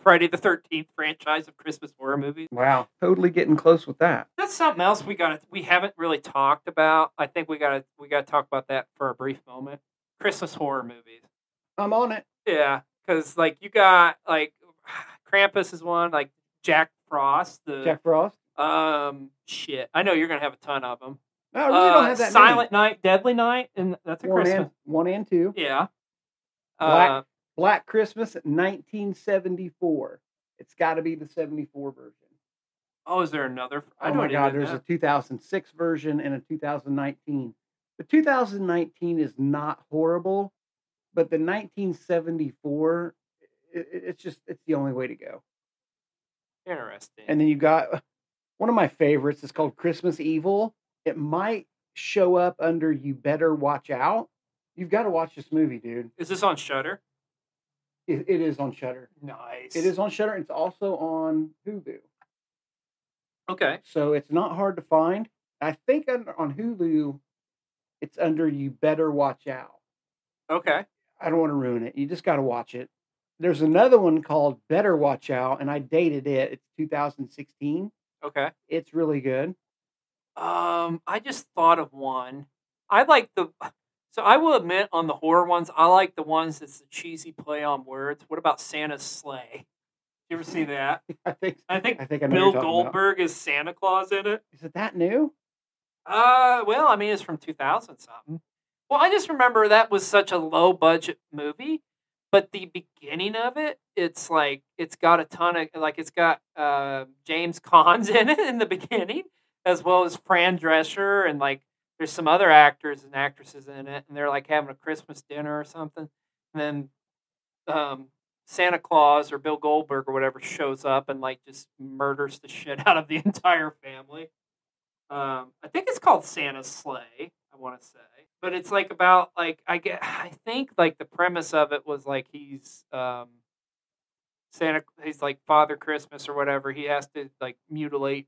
Friday the 13th franchise of Christmas horror movies? Wow, totally getting close with that. That's something else we haven't really talked about. I think we gotta talk about that for a brief moment. Christmas horror movies. I'm on it. Yeah, because like you got like Krampus is one, like Jack Frost. Jack Frost. Shit. I know you're gonna have a ton of them. No, I really don't have that Silent Night, Deadly Night, and that's a Christmas. 1 and 2. Yeah. Black Christmas, 1974. It's got to be the 74 version. Oh, is there another? Oh my God, there's a 2006 version and a 2019. The 2019 is not horrible, but the 1974, it's the only way to go. Interesting. And then you got one of my favorites. It's called Christmas Evil. It might show up under You Better Watch Out. You've got to watch this movie, dude. Is this on Shudder? It is on Shudder. Nice. It is on Shudder. It's also on Hulu. Okay. So it's not hard to find. I think on Hulu, it's under You Better Watch Out. Okay. I don't want to ruin it. You just got to watch it. There's another one called Better Watch Out, and I dated it. It's 2016. Okay. It's really good. I just thought of one. So I will admit on the horror ones, I like the ones that's the cheesy play on words. What about Santa's Sleigh? You ever see that? I think I know Bill Goldberg is Santa Claus in it. Is it that new? Well, I mean, it's from 2000 something. Well, I just remember that was such a low budget movie, but the beginning of it, it's like it's got a ton of it's got James Caan's in it in the beginning, as well as Fran Drescher, and like there's some other actors and actresses in it, and they're like having a Christmas dinner or something, and then Santa Claus or Bill Goldberg or whatever shows up and like just murders the shit out of the entire family. I think it's called Santa's Sleigh, I want to say. But it's like about like I think like the premise of it was like he's like Father Christmas or whatever. He has to like mutilate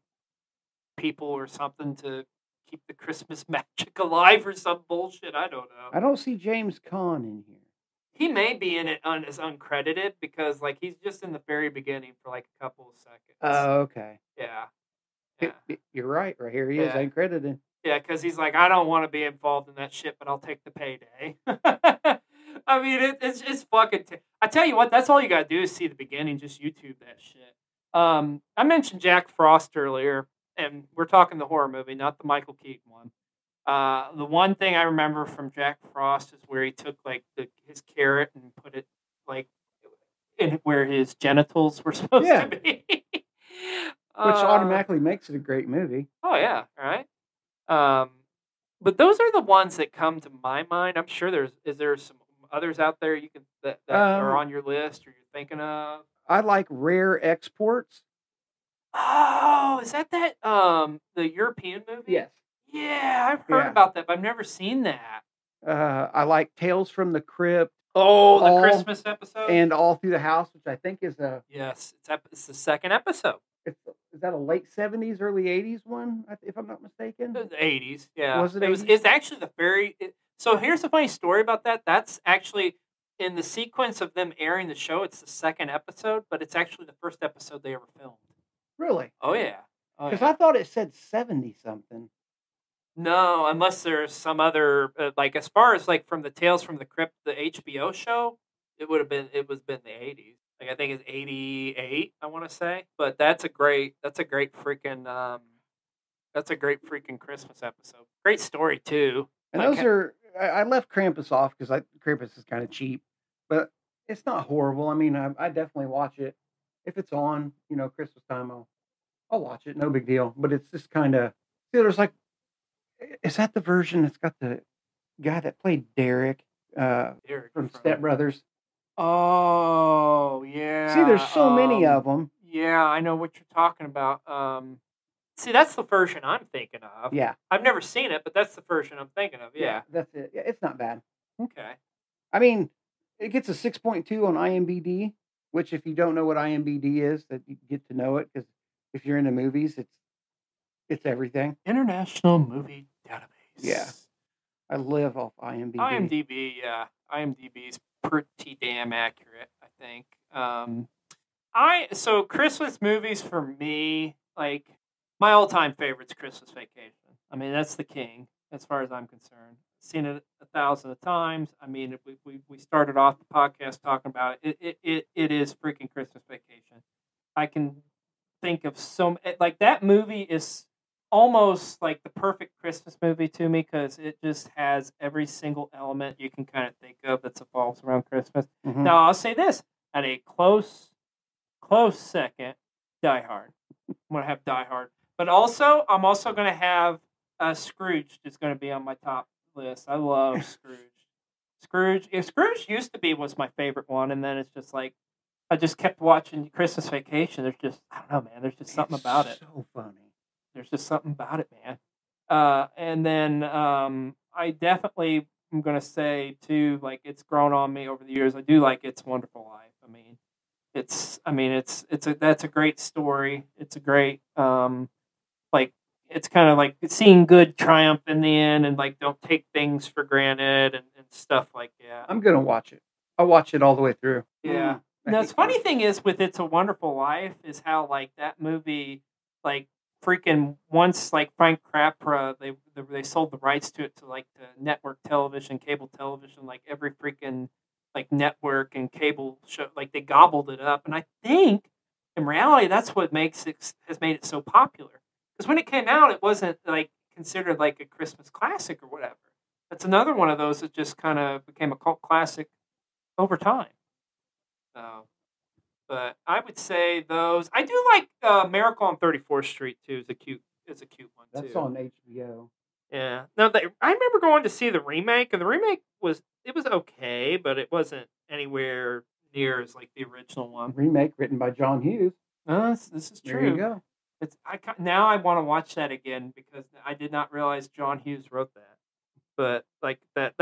people or something to keep the Christmas magic alive or some bullshit. I don't know. I don't see James Caan in here. He may be in it as uncredited because like he's just in the very beginning for like a couple of seconds. Oh, okay. Yeah. You're right. Right here he is, uncredited. Yeah, because he's like, I don't want to be involved in that shit, but I'll take the payday. I mean, it's fucking. I tell you what, that's all you gotta do is see the beginning. Just YouTube that shit. I mentioned Jack Frost earlier, and we're talking the horror movie, not the Michael Keaton one. The one thing I remember from Jack Frost is where he took like his carrot and put it like in where his genitals were supposed to be, which automatically makes it a great movie. Oh yeah, right. But those are the ones that come to my mind. I'm sure is there some others out there you can that are on your list or you're thinking of? I like Rare Exports. Oh, is that the European movie? Yes. Yeah, I've heard about that, but I've never seen that. I like Tales from the Crypt. Oh, the Christmas episode? And All Through the House, which I think is Yes, it's the second episode. Is that a late 70s, early 80s one, if I'm not mistaken? The 80s, yeah. Was it 80s? It's actually so here's a funny story about that. That's actually, in the sequence of them airing the show, it's the second episode, but it's actually the first episode they ever filmed. Really? Oh, yeah. Because I thought it said 70-something. No, unless there's some other, like as far as like from the Tales from the Crypt, the HBO show, it was been the 80s. Like I think it's 88, I want to say. But that's a great freaking Christmas episode. Great story too. And those I left Krampus off because Krampus is kind of cheap, but it's not horrible. I mean, I definitely watch it if it's on. Christmas time, I'll watch it. No big deal. But it's just kind of there's like. Is that the version that's got the guy that played Derek from Step Brothers? Oh, yeah. See, there's so many of them. Yeah, I know what you're talking about. See, that's the version I'm thinking of. Yeah. I've never seen it, but that's the version I'm thinking of. Yeah. That's it. Yeah, it's not bad. Okay. I mean, it gets a 6.2 on IMDb, which if you don't know what IMDb is, that you get to know it because if you're into movies, it's everything. International Movie Database. Yeah. I live off IMDb. IMDb, yeah. IMDb is pretty damn accurate, I think. So Christmas movies for me, like my all-time favorite's Christmas Vacation. I mean, that's the king as far as I'm concerned. Seen it 1,000 times. I mean, we started off the podcast talking about it. It is freaking Christmas Vacation. I can think of like that movie is almost like the perfect Christmas movie to me because it just has every single element you can kind of think of that revolves around Christmas. Mhm. Now, I'll say this at a close second, Die Hard. I'm going to have Die Hard. But also, I'm also going to have Scrooge is going to be on my top list. I love Scrooge. Scrooge used to be was my favorite one, and then it's just like, I just kept watching Christmas Vacation. There's just, I don't know, man. There's just something about it. So funny. There's just something about it, man. And then I definitely am going to say, too, like, it's grown on me over the years. I do like It's a Wonderful Life. That's a great story. It's a great, like, it's kind of like seeing good triumph in the end and, like, don't take things for granted and stuff like that. I'm going to watch it. I'll watch it all the way through. Yeah. Now, the funny thing is with It's a Wonderful Life is how, like, that movie, like, freaking once, like, Frank Capra, they sold the rights to it to, like, the network television, cable television, like, every freaking, like, network and cable show, like, they gobbled it up. And I think, in reality, that's what has made it so popular. Because when it came out, it wasn't, like, considered, like, a Christmas classic or whatever. That's another one of those that just kind of became a cult classic over time. But I would say those. I do like Miracle on 34th Street too. It's a cute one too. That's on HBO. Yeah. Now I remember going to see the remake, and the remake was okay, but it wasn't anywhere near as like the original one. Remake written by John Hughes. This is true. There you go. Now I want to watch that again because I did not realize John Hughes wrote that. But like that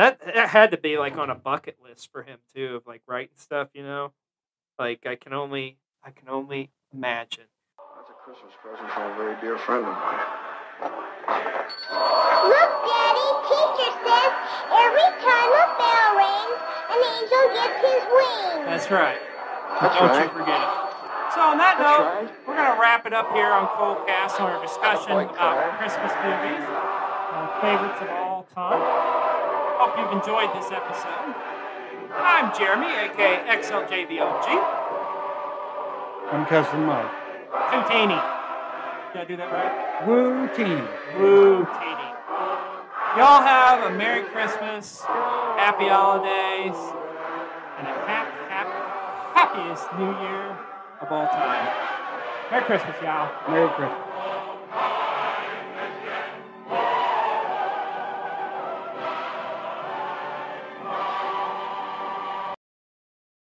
had to be like on a bucket list for him too, of like writing stuff, you know. Like I can only imagine. That's a Christmas present from a very dear friend of mine. Look, Daddy, teacher says every time a bell rings, an angel gets his wings. That's right. That's Don't right. you forget it. So on that That's note, right. we're going to wrap it up here on Coldcast on our discussion Quite about correct. Christmas movies, favorites of all time. Hope you've enjoyed this episode. I'm Jeremy, a.k.a. XLJVOG. I'm Cousin Mike. Tootini. Did I do that right? Woo-teeny. Woo-teeny. Y'all have a Merry Christmas, Happy Holidays, and a happiest New Year of all time. Merry Christmas, y'all. Merry Christmas.